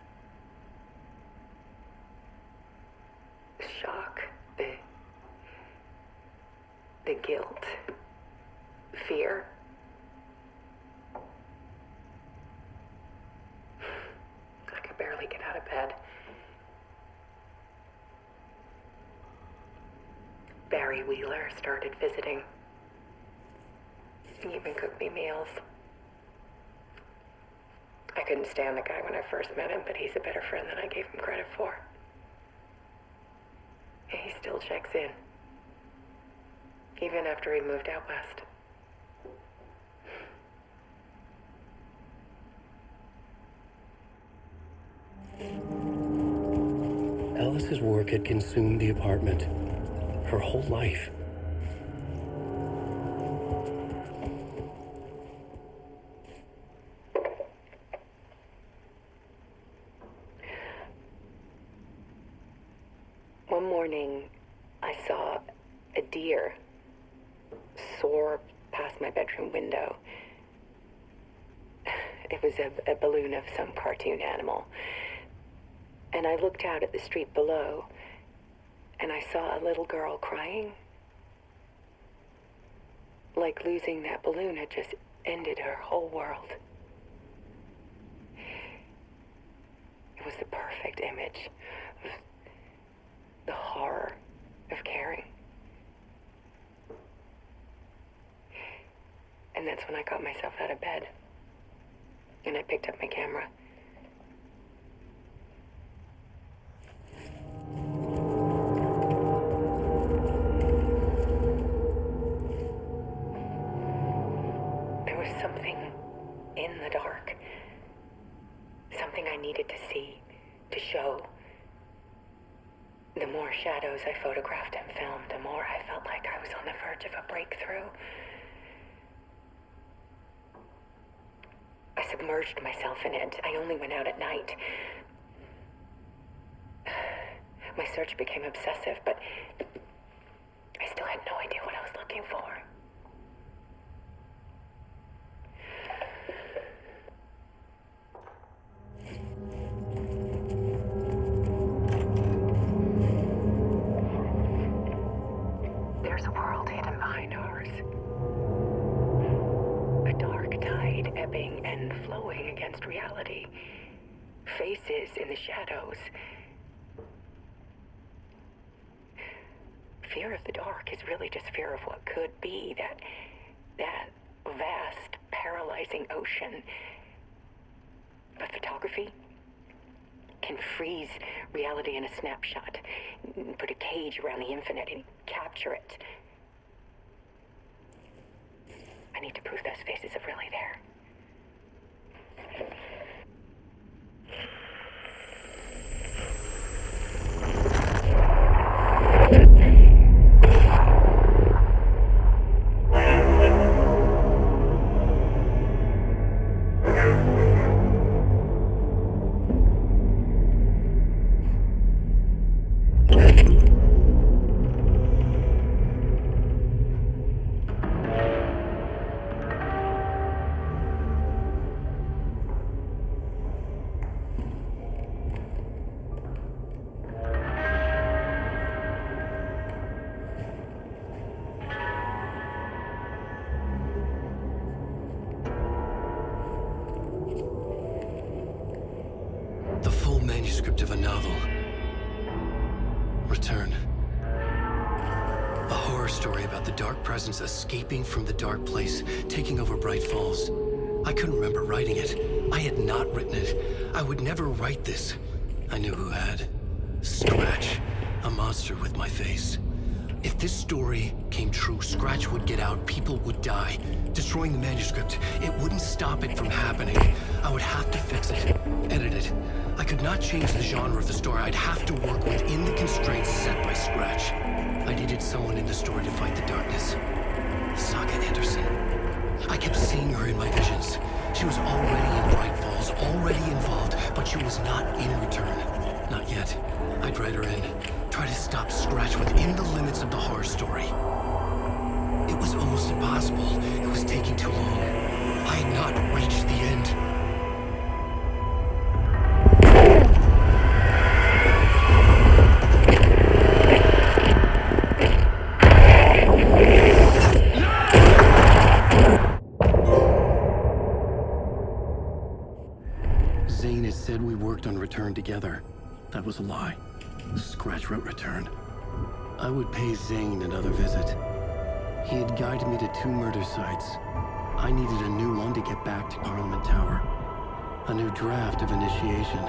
[SPEAKER 15] the shock, the guilt, fear. I could barely get out of bed. Barry Wheeler started visiting. He even cooked me meals. I couldn't stand the guy when I first met him, but he's a better friend than I gave him credit for. And he still checks in, even after he moved out west.
[SPEAKER 1] Alice's work had consumed the apartment. Her whole life.
[SPEAKER 15] One morning, I saw a deer soar past my bedroom window. It was a balloon of some cartoon animal. And I looked out at the street below, and I saw a little girl crying. Like losing that balloon had just ended her whole world. It was the perfect image of the horror of caring. And that's when I got myself out of bed. And I picked up my camera. There was something in the dark. Something I needed to see, to show. The more shadows I photographed and filmed, the more I felt like I was on the verge of a breakthrough. I submerged myself in it. I only went out at night. My search became obsessive, but I still had no idea what I was looking for. There's a world hidden behind ours. A dark tide ebbing and flowing against reality. Faces in the shadows. Fear of the dark is really just fear of what could be, that vast, paralyzing ocean. But photography can freeze reality in a snapshot, put a cage around the infinite and capture it. I need to prove those faces are really there.
[SPEAKER 1] script of a novel. Return. A horror story about the dark presence escaping from the dark place, taking over Bright Falls. I couldn't remember writing it. I had not written it. I would never write this. I knew who had. Scratch. A monster with my face. If this story came true, Scratch would get out, people would die. Destroying the manuscript, it wouldn't stop it from happening. I would have to fix it, edit it. I could not change the genre of the story. I'd have to work within the constraints set by Scratch. I needed someone in the story to fight the darkness. Saga Anderson. I kept seeing her in my visions. She was already in Bright Falls, already involved, but she was not in Return. Not yet. I'd write her in. Try to stop Scratch within the limits of the horror story. It was almost impossible. It was taking too long. I had not reached the end. Zane had said we worked on Return together. That was a lie. Scratch wrote Return. I would pay Zane another visit. He had guided me to 2 murder sites. I needed a new one to get back to Parliament Tower. A new draft of initiation.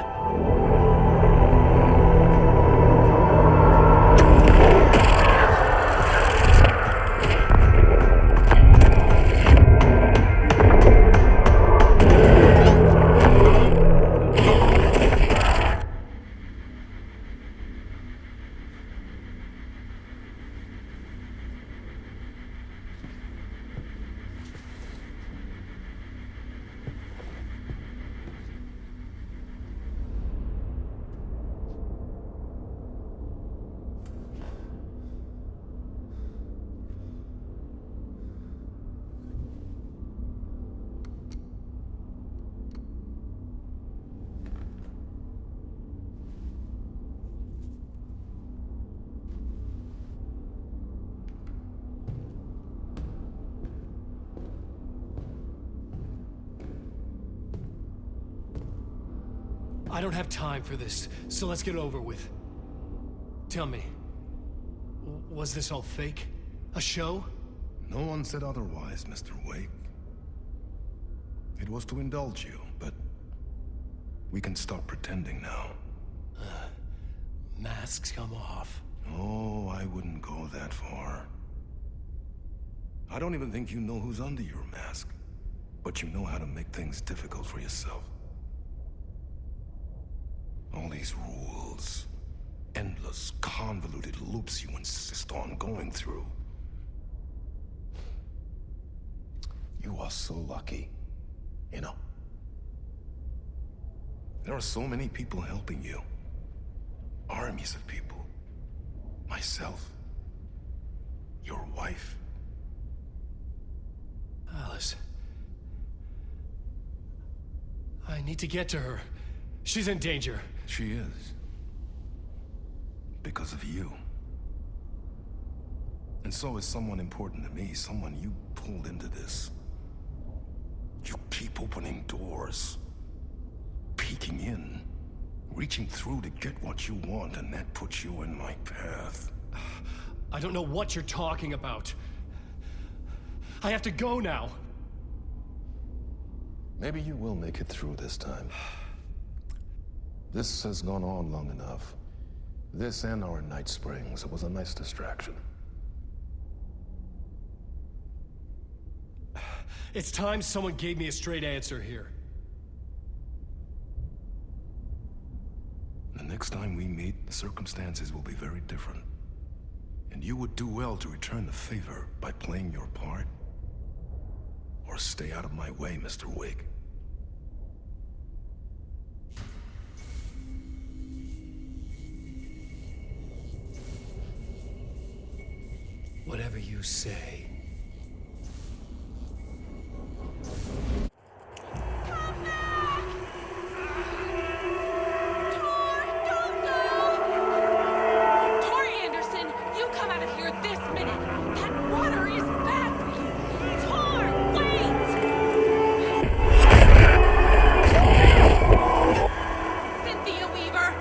[SPEAKER 16] I don't have time for this, so let's get it over with. Tell me, was this all fake? A show?
[SPEAKER 12] No one said otherwise, Mr. Wake. It was to indulge you, but we can stop pretending now.
[SPEAKER 16] Masks come off.
[SPEAKER 12] Oh, I wouldn't go that far. I don't even think you know who's under your mask, but you know how to make things difficult for yourself. All these rules, endless, convoluted loops you insist on going through. You are so lucky, you know. There are so many people helping you. Armies of people. Myself. Your wife.
[SPEAKER 16] Alice. I need to get to her. She's in danger.
[SPEAKER 12] She is. Because of you. And so is someone important to me, someone you pulled into this. You keep opening doors. Peeking in. Reaching through to get what you want, and that puts you in my path.
[SPEAKER 16] I don't know what you're talking about. I have to go now.
[SPEAKER 12] Maybe you will make it through this time. This has gone on long enough. This and our Night Springs. It was a nice distraction.
[SPEAKER 16] It's time someone gave me a straight answer here.
[SPEAKER 12] The next time we meet, the circumstances will be very different. And you would do well to return the favor by playing your part. Or stay out of my way, Mr. Wake.
[SPEAKER 16] Whatever you say.
[SPEAKER 8] Cynthia Weaver,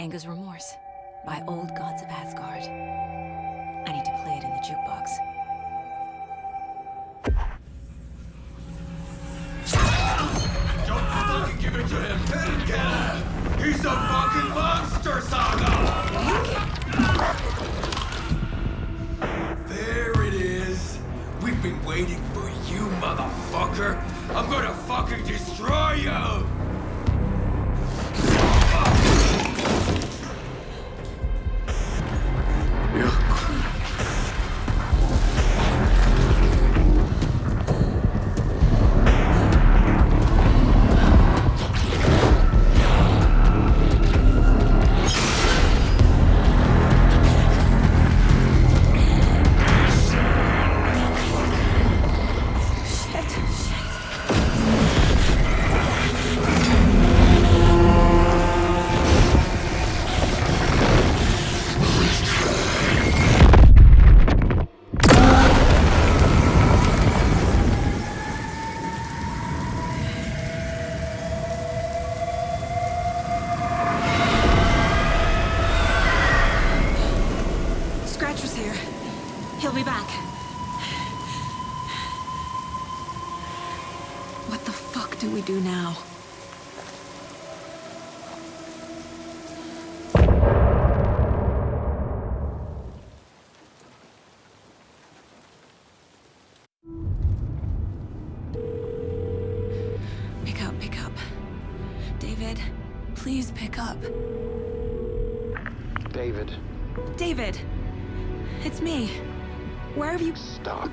[SPEAKER 2] Anger's Remorse by Old Gods of Asgard. I need to play it in the jukebox.
[SPEAKER 20] Don't fucking give it to him! Get him! He's a fucking monster, Saga! There it is! We've been waiting for you, motherfucker! I'm gonna fucking destroy you!
[SPEAKER 2] He'll be back. What the fuck do we do now? Pick up. David, please pick up.
[SPEAKER 11] David.
[SPEAKER 2] David! It's me. Where have you...
[SPEAKER 11] Stop.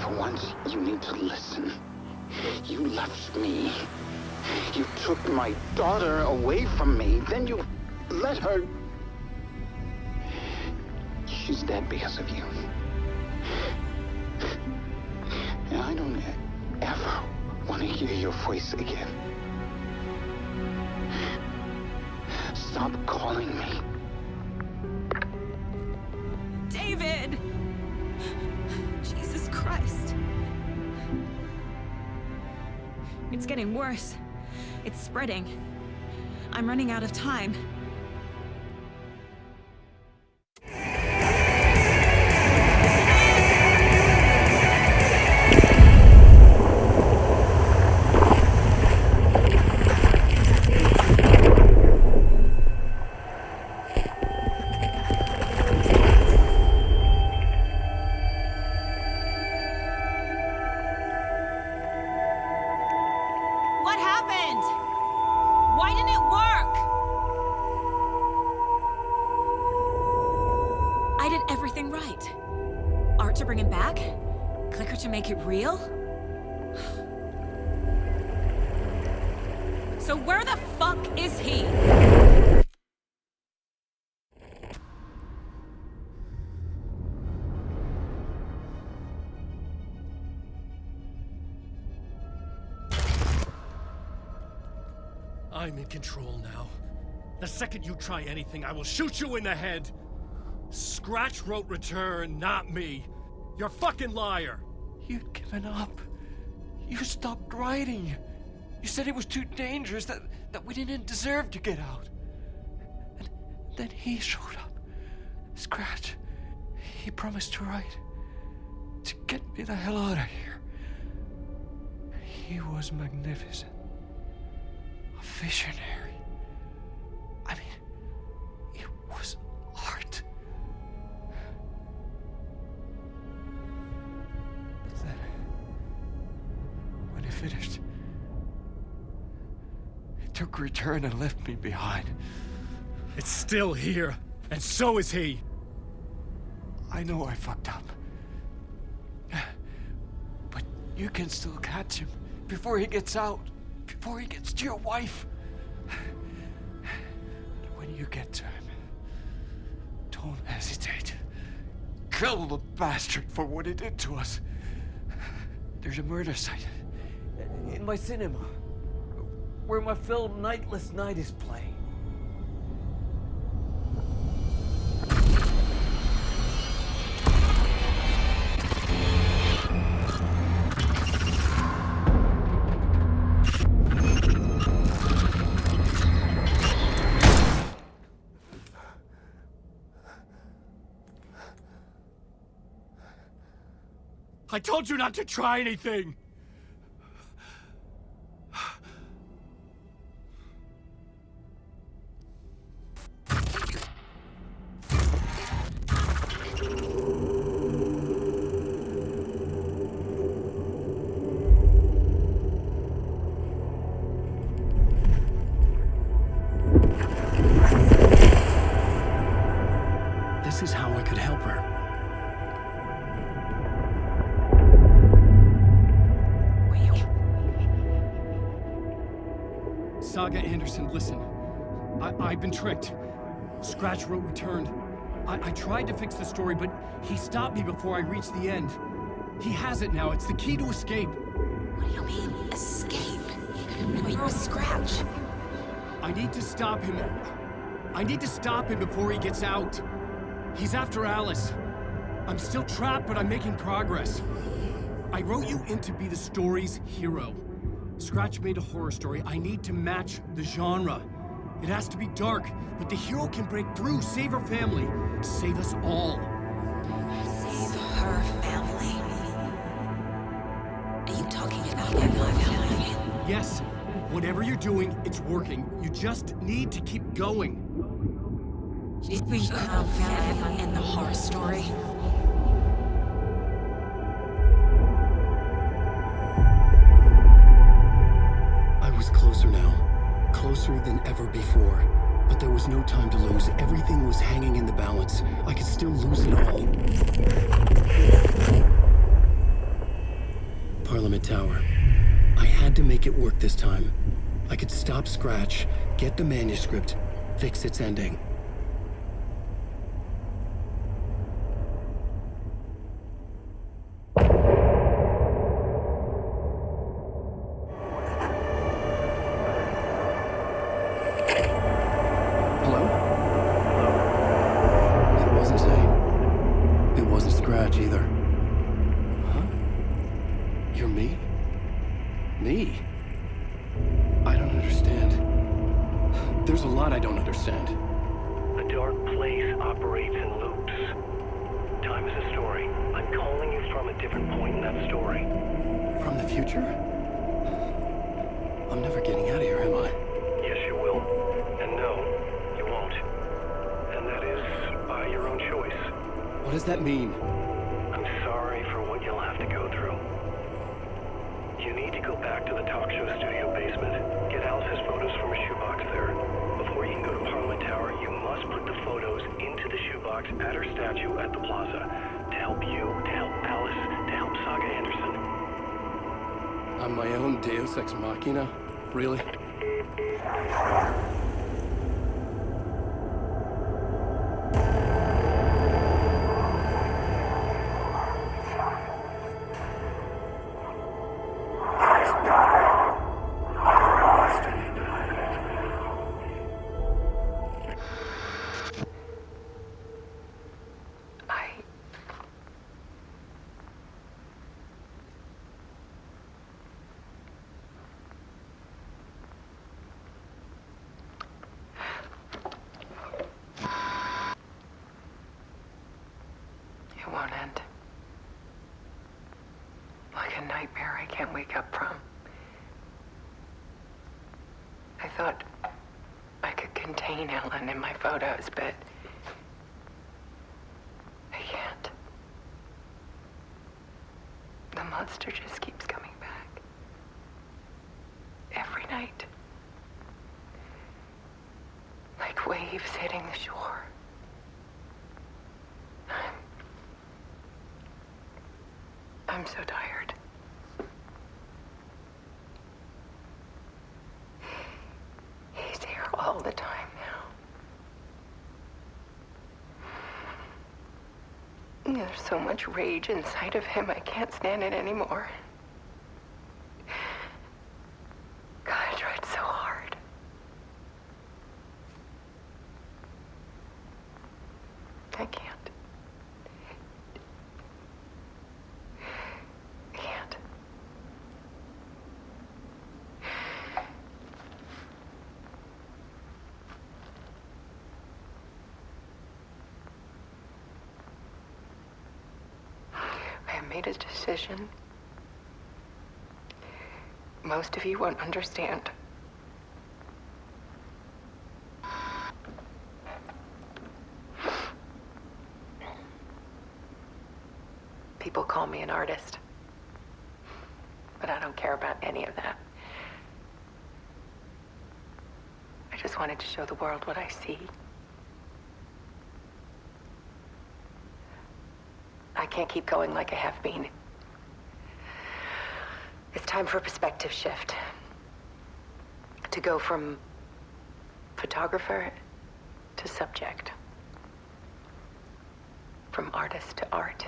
[SPEAKER 11] For once, you need to listen. You left me. You took my daughter away from me. Then you let her... She's dead because of you. And I don't ever want to hear your voice again. Stop calling me.
[SPEAKER 2] David! Jesus Christ. It's getting worse. It's spreading. I'm running out of time. What happened? Why didn't it work? I did everything right. Art to bring him back? Clicker to make it real? So where the fuck is he?
[SPEAKER 16] I'm in control now. The second you try anything, I will shoot you in the head. Scratch wrote Return, not me. You're a fucking liar.
[SPEAKER 19] You'd given up. You stopped writing. You said it was too dangerous, that we didn't deserve to get out. And then he showed up. Scratch. He promised to write. To get me the hell out of here. He was magnificent. A visionary. I mean, it was art. But then, when he finished, he took Return and left me behind.
[SPEAKER 16] It's still here, and so is he.
[SPEAKER 19] I know I fucked up. But you can still catch him before he gets out. Before he gets to your wife. When you get to him, don't hesitate. Kill the bastard for what he did to us. There's a murder site in my cinema where my film Nightless Night is playing.
[SPEAKER 16] I told you not to try anything!
[SPEAKER 1] This is how I could help her.
[SPEAKER 16] Saga Anderson, listen. I've been tricked. Scratch wrote returned. I tried to fix the story, but he stopped me before I reached the end. He has it now. It's the key to escape.
[SPEAKER 8] What do you mean, escape? Wait, Scratch.
[SPEAKER 16] I need to stop him. I need to stop him before he gets out. He's after Alice. I'm still trapped, but I'm making progress. I wrote you in to be the story's hero. Scratch made a horror story. I need to match the genre. It has to be dark, but the hero can break through, save her family, save us all.
[SPEAKER 8] Save her family? Are you talking about my family?
[SPEAKER 16] Yes. Whatever you're doing, it's working. You just need to keep going.
[SPEAKER 2] She's become family in the horror story.
[SPEAKER 1] I was closer now. Closer than ever before. But there was no time to lose. Everything was hanging in the balance. I could still lose it all. Parliament Tower. I had to make it work this time. I could stop Scratch, get the manuscript, fix its ending. Either. Huh? You're me? Me? I don't understand. There's a lot I don't understand.
[SPEAKER 14] The dark place operates in loops. Time is a story. I'm calling you from a different point in that story.
[SPEAKER 1] From the future? I'm never getting out of here, am I?
[SPEAKER 14] Yes, you will. And no, you won't. And that is by your own choice.
[SPEAKER 1] What does that mean?
[SPEAKER 14] I'm sorry for what you'll have to go through. You need to go back to the talk show studio basement. Get Alice's photos from a shoebox there. Before you can go to Parliament Tower, you must put the photos into the shoebox at her statue at the plaza. To help you, to help Alice, to help Saga Anderson.
[SPEAKER 1] I'm my own Deus Ex Machina? Really?
[SPEAKER 15] It won't end. Like a nightmare I can't wake up from. I thought I could contain Ellen in my photos, but I can't. The monster just keeps coming back. Every night. Like waves hitting the shore. I'm so tired. He's here all the time now. There's so much rage inside of him, I can't stand it anymore. God, I tried so hard. I can't. made a decision. Most of you won't understand. People call me an artist, but I don't care about any of that. I just wanted to show the world what I see. I can't keep going like I have been. It's time for a perspective shift. To go from photographer to subject. From artist to art.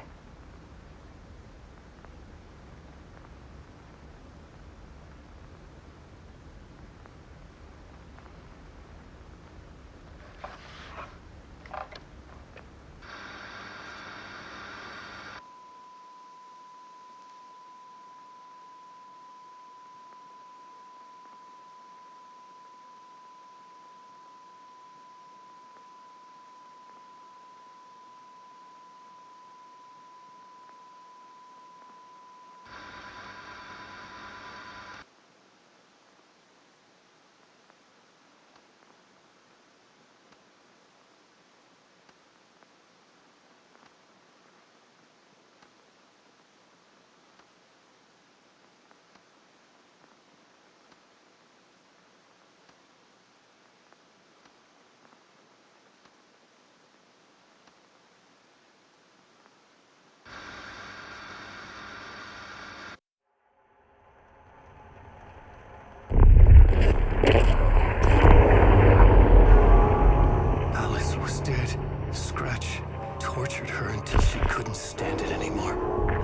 [SPEAKER 1] Alice was dead. Scratch tortured her until she couldn't stand it anymore.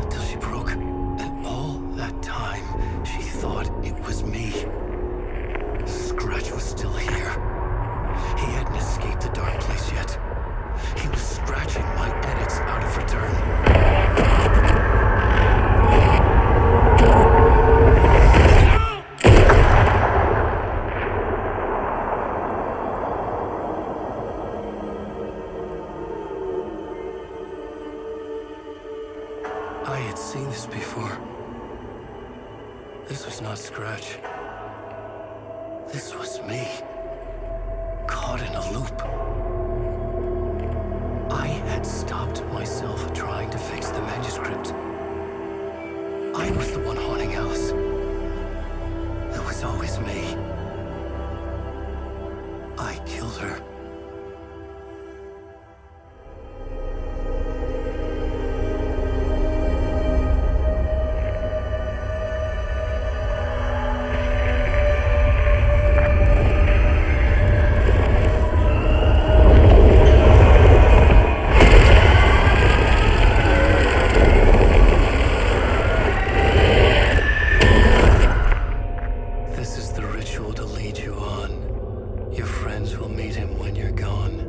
[SPEAKER 1] Until she broke. And all that time, she thought it was me. Scratch was still here. He hadn't escaped the dark place yet. He was scratching my edits out of return. I had seen this before. This was not Scratch. This was me. Caught in a loop. I had stopped myself trying to fix the manuscript. I was the one haunting Alice. It was always me. I killed her. This is the ritual to lead you on. Your friends will meet him when you're gone.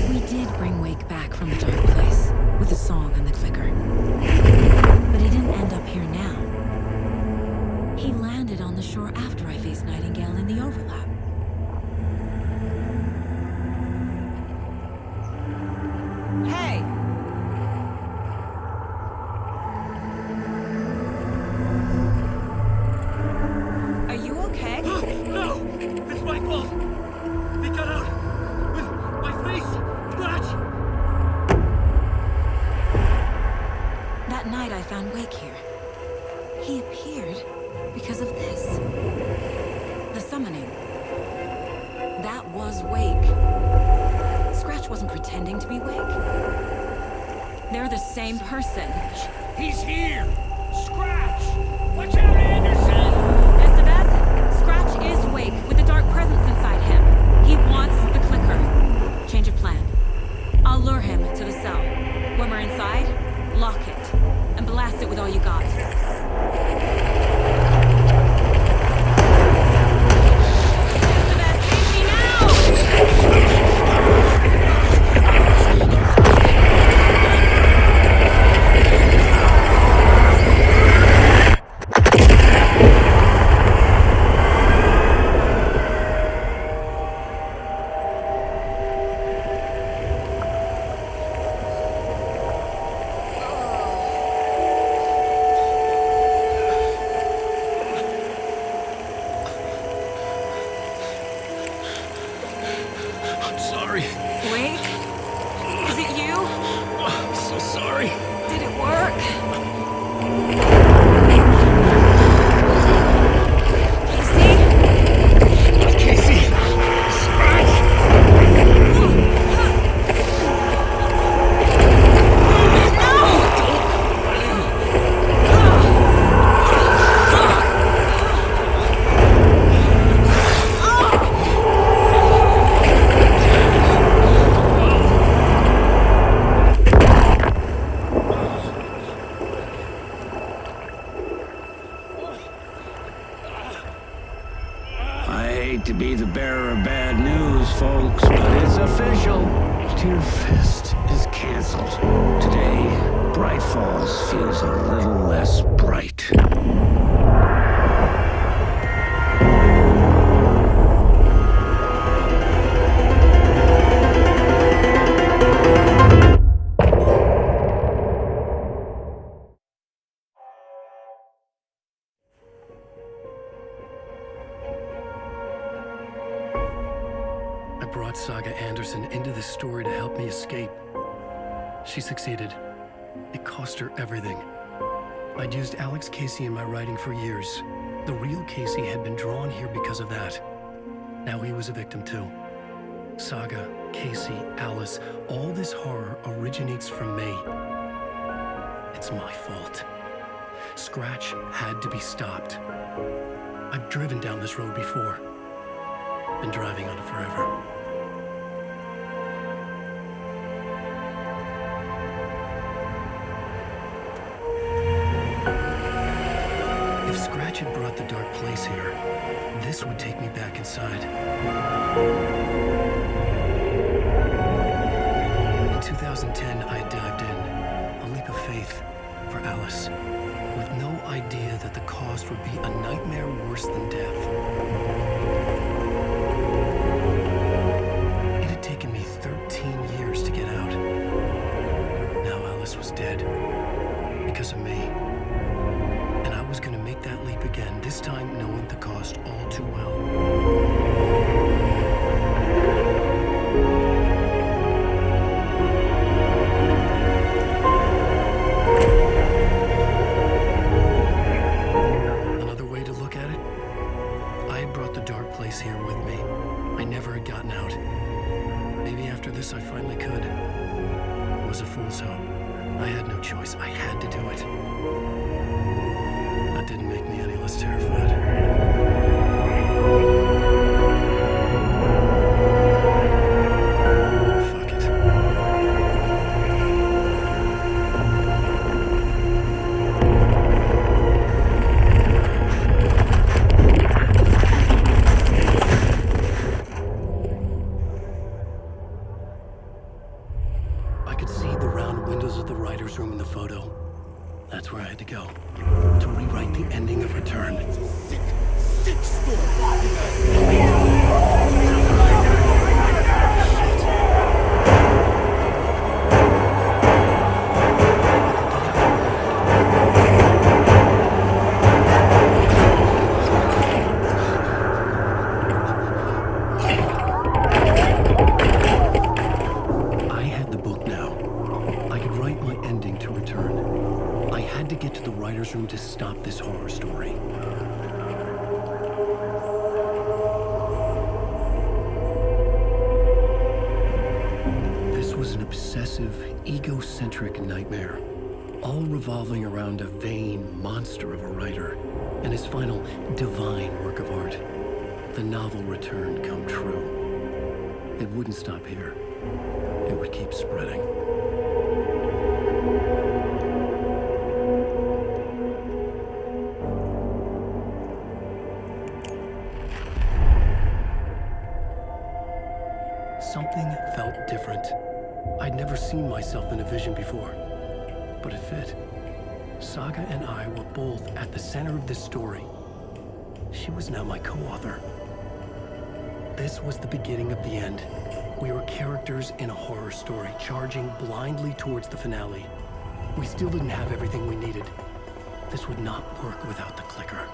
[SPEAKER 2] We did bring Wake back from the dark place with the song and the clicker. But he didn't end up here now. He landed on the shore after I faced Nightingale in the overlap. Hey! Are you okay?
[SPEAKER 20] No! It's my fault! He got out! With my face! Scratch!
[SPEAKER 2] That night I found Wake here. He appeared because of this. The summoning. That was Wake. Scratch wasn't pretending to be Wake. They're the same person.
[SPEAKER 10] He's here! Scratch! Watch out, Anderson!
[SPEAKER 2] Sssb, Scratch is Wake with a dark presence inside him. He wants the clicker. Change of plan. I'll lure him to the cell. When we're inside, lock it and blast it with all you got. Did it work?
[SPEAKER 10] Casey! Scratch!
[SPEAKER 21] I hate to be the bearer of bad news, folks, but it's official. Tear Fest is canceled. Today, Bright Falls feels a little less bright.
[SPEAKER 1] I brought Saga Anderson into this story to help me escape. She succeeded. It cost her everything. I'd used Alex Casey in my writing for years. The real Casey had been drawn here because of that. Now he was a victim too. Saga, Casey, Alice, all this horror originates from me. It's my fault. Scratch had to be stopped. I've driven down this road before. Been driving on it forever. If Scratch had brought the dark place here, this would take me back inside. In 2010, I dived in, a leap of faith for Alice, with no idea that the cost would be a nightmare worse than death. It had taken me 13 years to get out. Now Alice was dead, because of me. And I was gonna make that leap again, this time knowing the cost all too well. Another way to look at it, I had brought the dark place here with me. I never had gotten out. Maybe after this I finally could. It was a fool's hope. I had no choice. I had to do it. That didn't make me any less terrified. Fuck it. I could see the round windows of the writer's room in the photo. That's where I had to go, to rewrite the ending of Return.
[SPEAKER 10] Sick story!
[SPEAKER 1] I had the book now. I could write my ending to Return. I had to get to the writer's room to stop this horror story. This was an obsessive, egocentric nightmare, all revolving around a vain monster of a writer and his final divine work of art, the novel Return come true. It wouldn't stop here. It would keep spreading. Something felt different. I'd never seen myself in a vision before, but it fit. Saga and I were both at the center of this story. She was now my co-author. This was the beginning of the end. We were characters in a horror story, charging blindly towards the finale. We still didn't have everything we needed. This would not work without the clicker.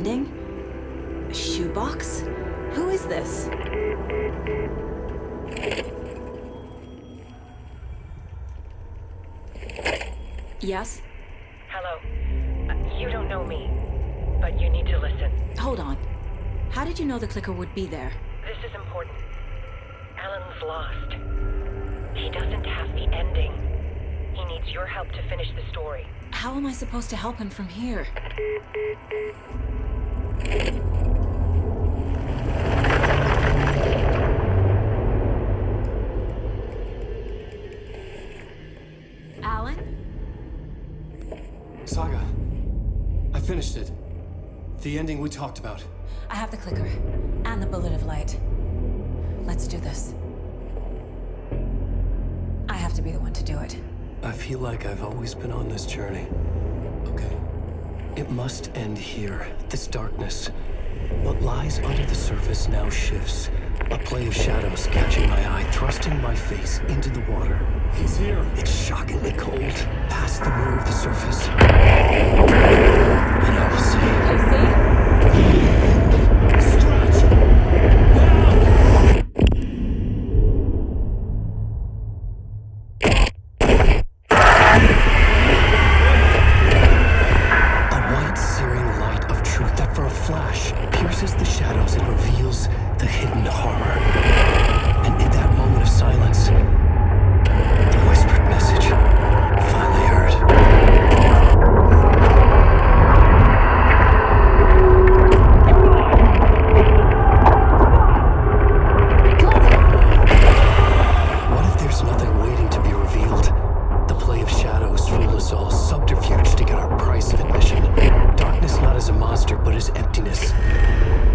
[SPEAKER 2] ending? A shoebox? Who is this? Yes?
[SPEAKER 15] Hello. You don't know me, but you need to listen.
[SPEAKER 2] Hold on. How did you know the clicker would be there?
[SPEAKER 15] This is important. Alan's lost. He doesn't have the ending. He needs your help to finish the story.
[SPEAKER 2] How am I supposed to help him from here? Alan?
[SPEAKER 16] Saga, I finished it. The ending we talked about.
[SPEAKER 2] I have the clicker and the bullet of light. Let's do this. I have to be the one to do it.
[SPEAKER 1] I feel like I've always been on this journey.
[SPEAKER 16] Okay.
[SPEAKER 1] It must end here, this darkness. What lies under the surface now shifts. A play of shadows catching my eye, thrusting my face into the water.
[SPEAKER 16] He's here.
[SPEAKER 1] It's shockingly cold, past the mirror of the surface. And I will say... pierces the shadows and reveals the hidden horror. And in that moment of silence, the whispered message finally heard. What if there's nothing waiting to be revealed? The play of shadows fool us all, subterfuge to get our price of admission. Darkness not as a monster, but as emptiness.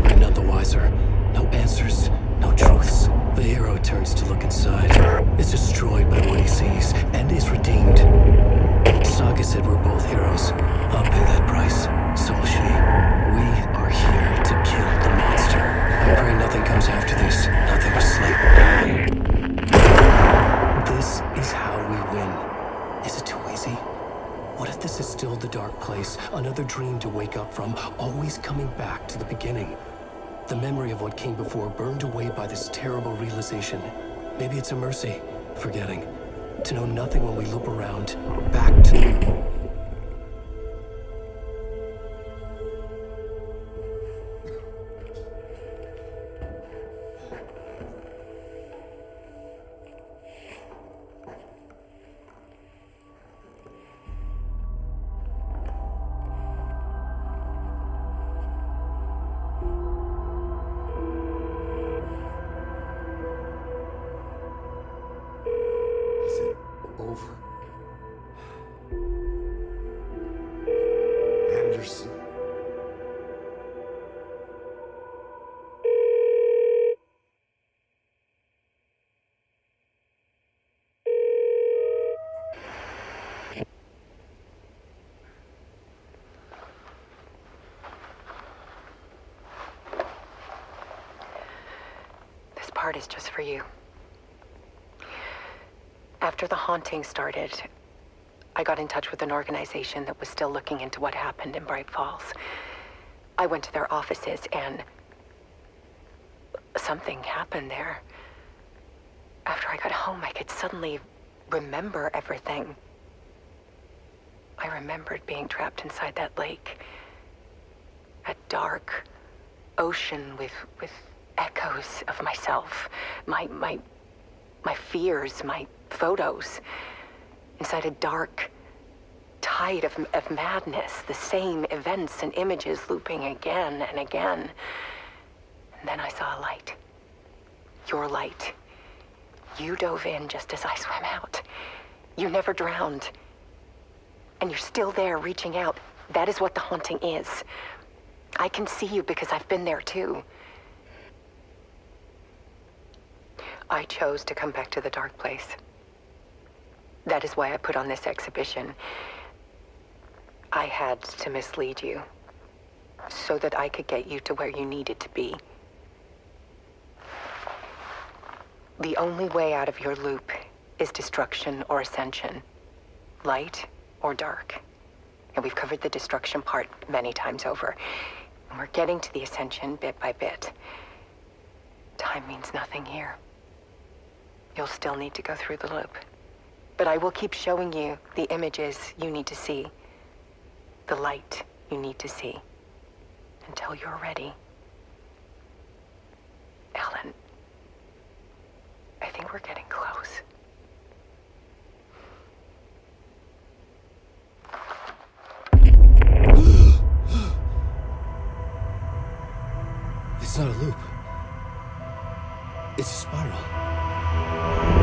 [SPEAKER 1] We're none the wiser. No answers, no truths. The hero turns to look inside. Is destroyed by what he sees, and is redeemed. Saga said we're both heroes. I'll pay that price. So will she. We are here to kill the monster. I pray nothing comes after this. Nothing but sleep. This is how we win. Is it too easy? What if this is still the dark place? Another dream to wake up from, always coming back to the beginning. The memory of what came before burned away by this terrible realization. Maybe it's a mercy, forgetting. To know nothing when we loop around, back to the...
[SPEAKER 4] Over. Anderson.
[SPEAKER 15] This part is just for you. After the haunting started, I got in touch with an organization that was still looking into what happened in Bright Falls. I went to their offices and something happened there. After I got home, I could suddenly remember everything. I remembered being trapped inside that lake. A dark ocean with echoes of myself. My fears, my photos. Inside a dark tide of madness. The same events and images looping again and again. And then I saw a light. Your light. You dove in just as I swam out. You never drowned. And you're still there reaching out. That is what the haunting is. I can see you because I've been there too. I chose to come back to the dark place. That is why I put on this exhibition. I had to mislead you so that I could get you to where you needed to be. The only way out of your loop is destruction or ascension, light or dark. And we've covered the destruction part many times over.
[SPEAKER 5] And we're getting to the Ascension bit by bit. Time means nothing here. You'll still need to go through the loop. But I will keep showing you the images you need to see. The light you need to see. Until you're ready. Alan, I think we're getting close.
[SPEAKER 1] It's not a loop. It's a spiral.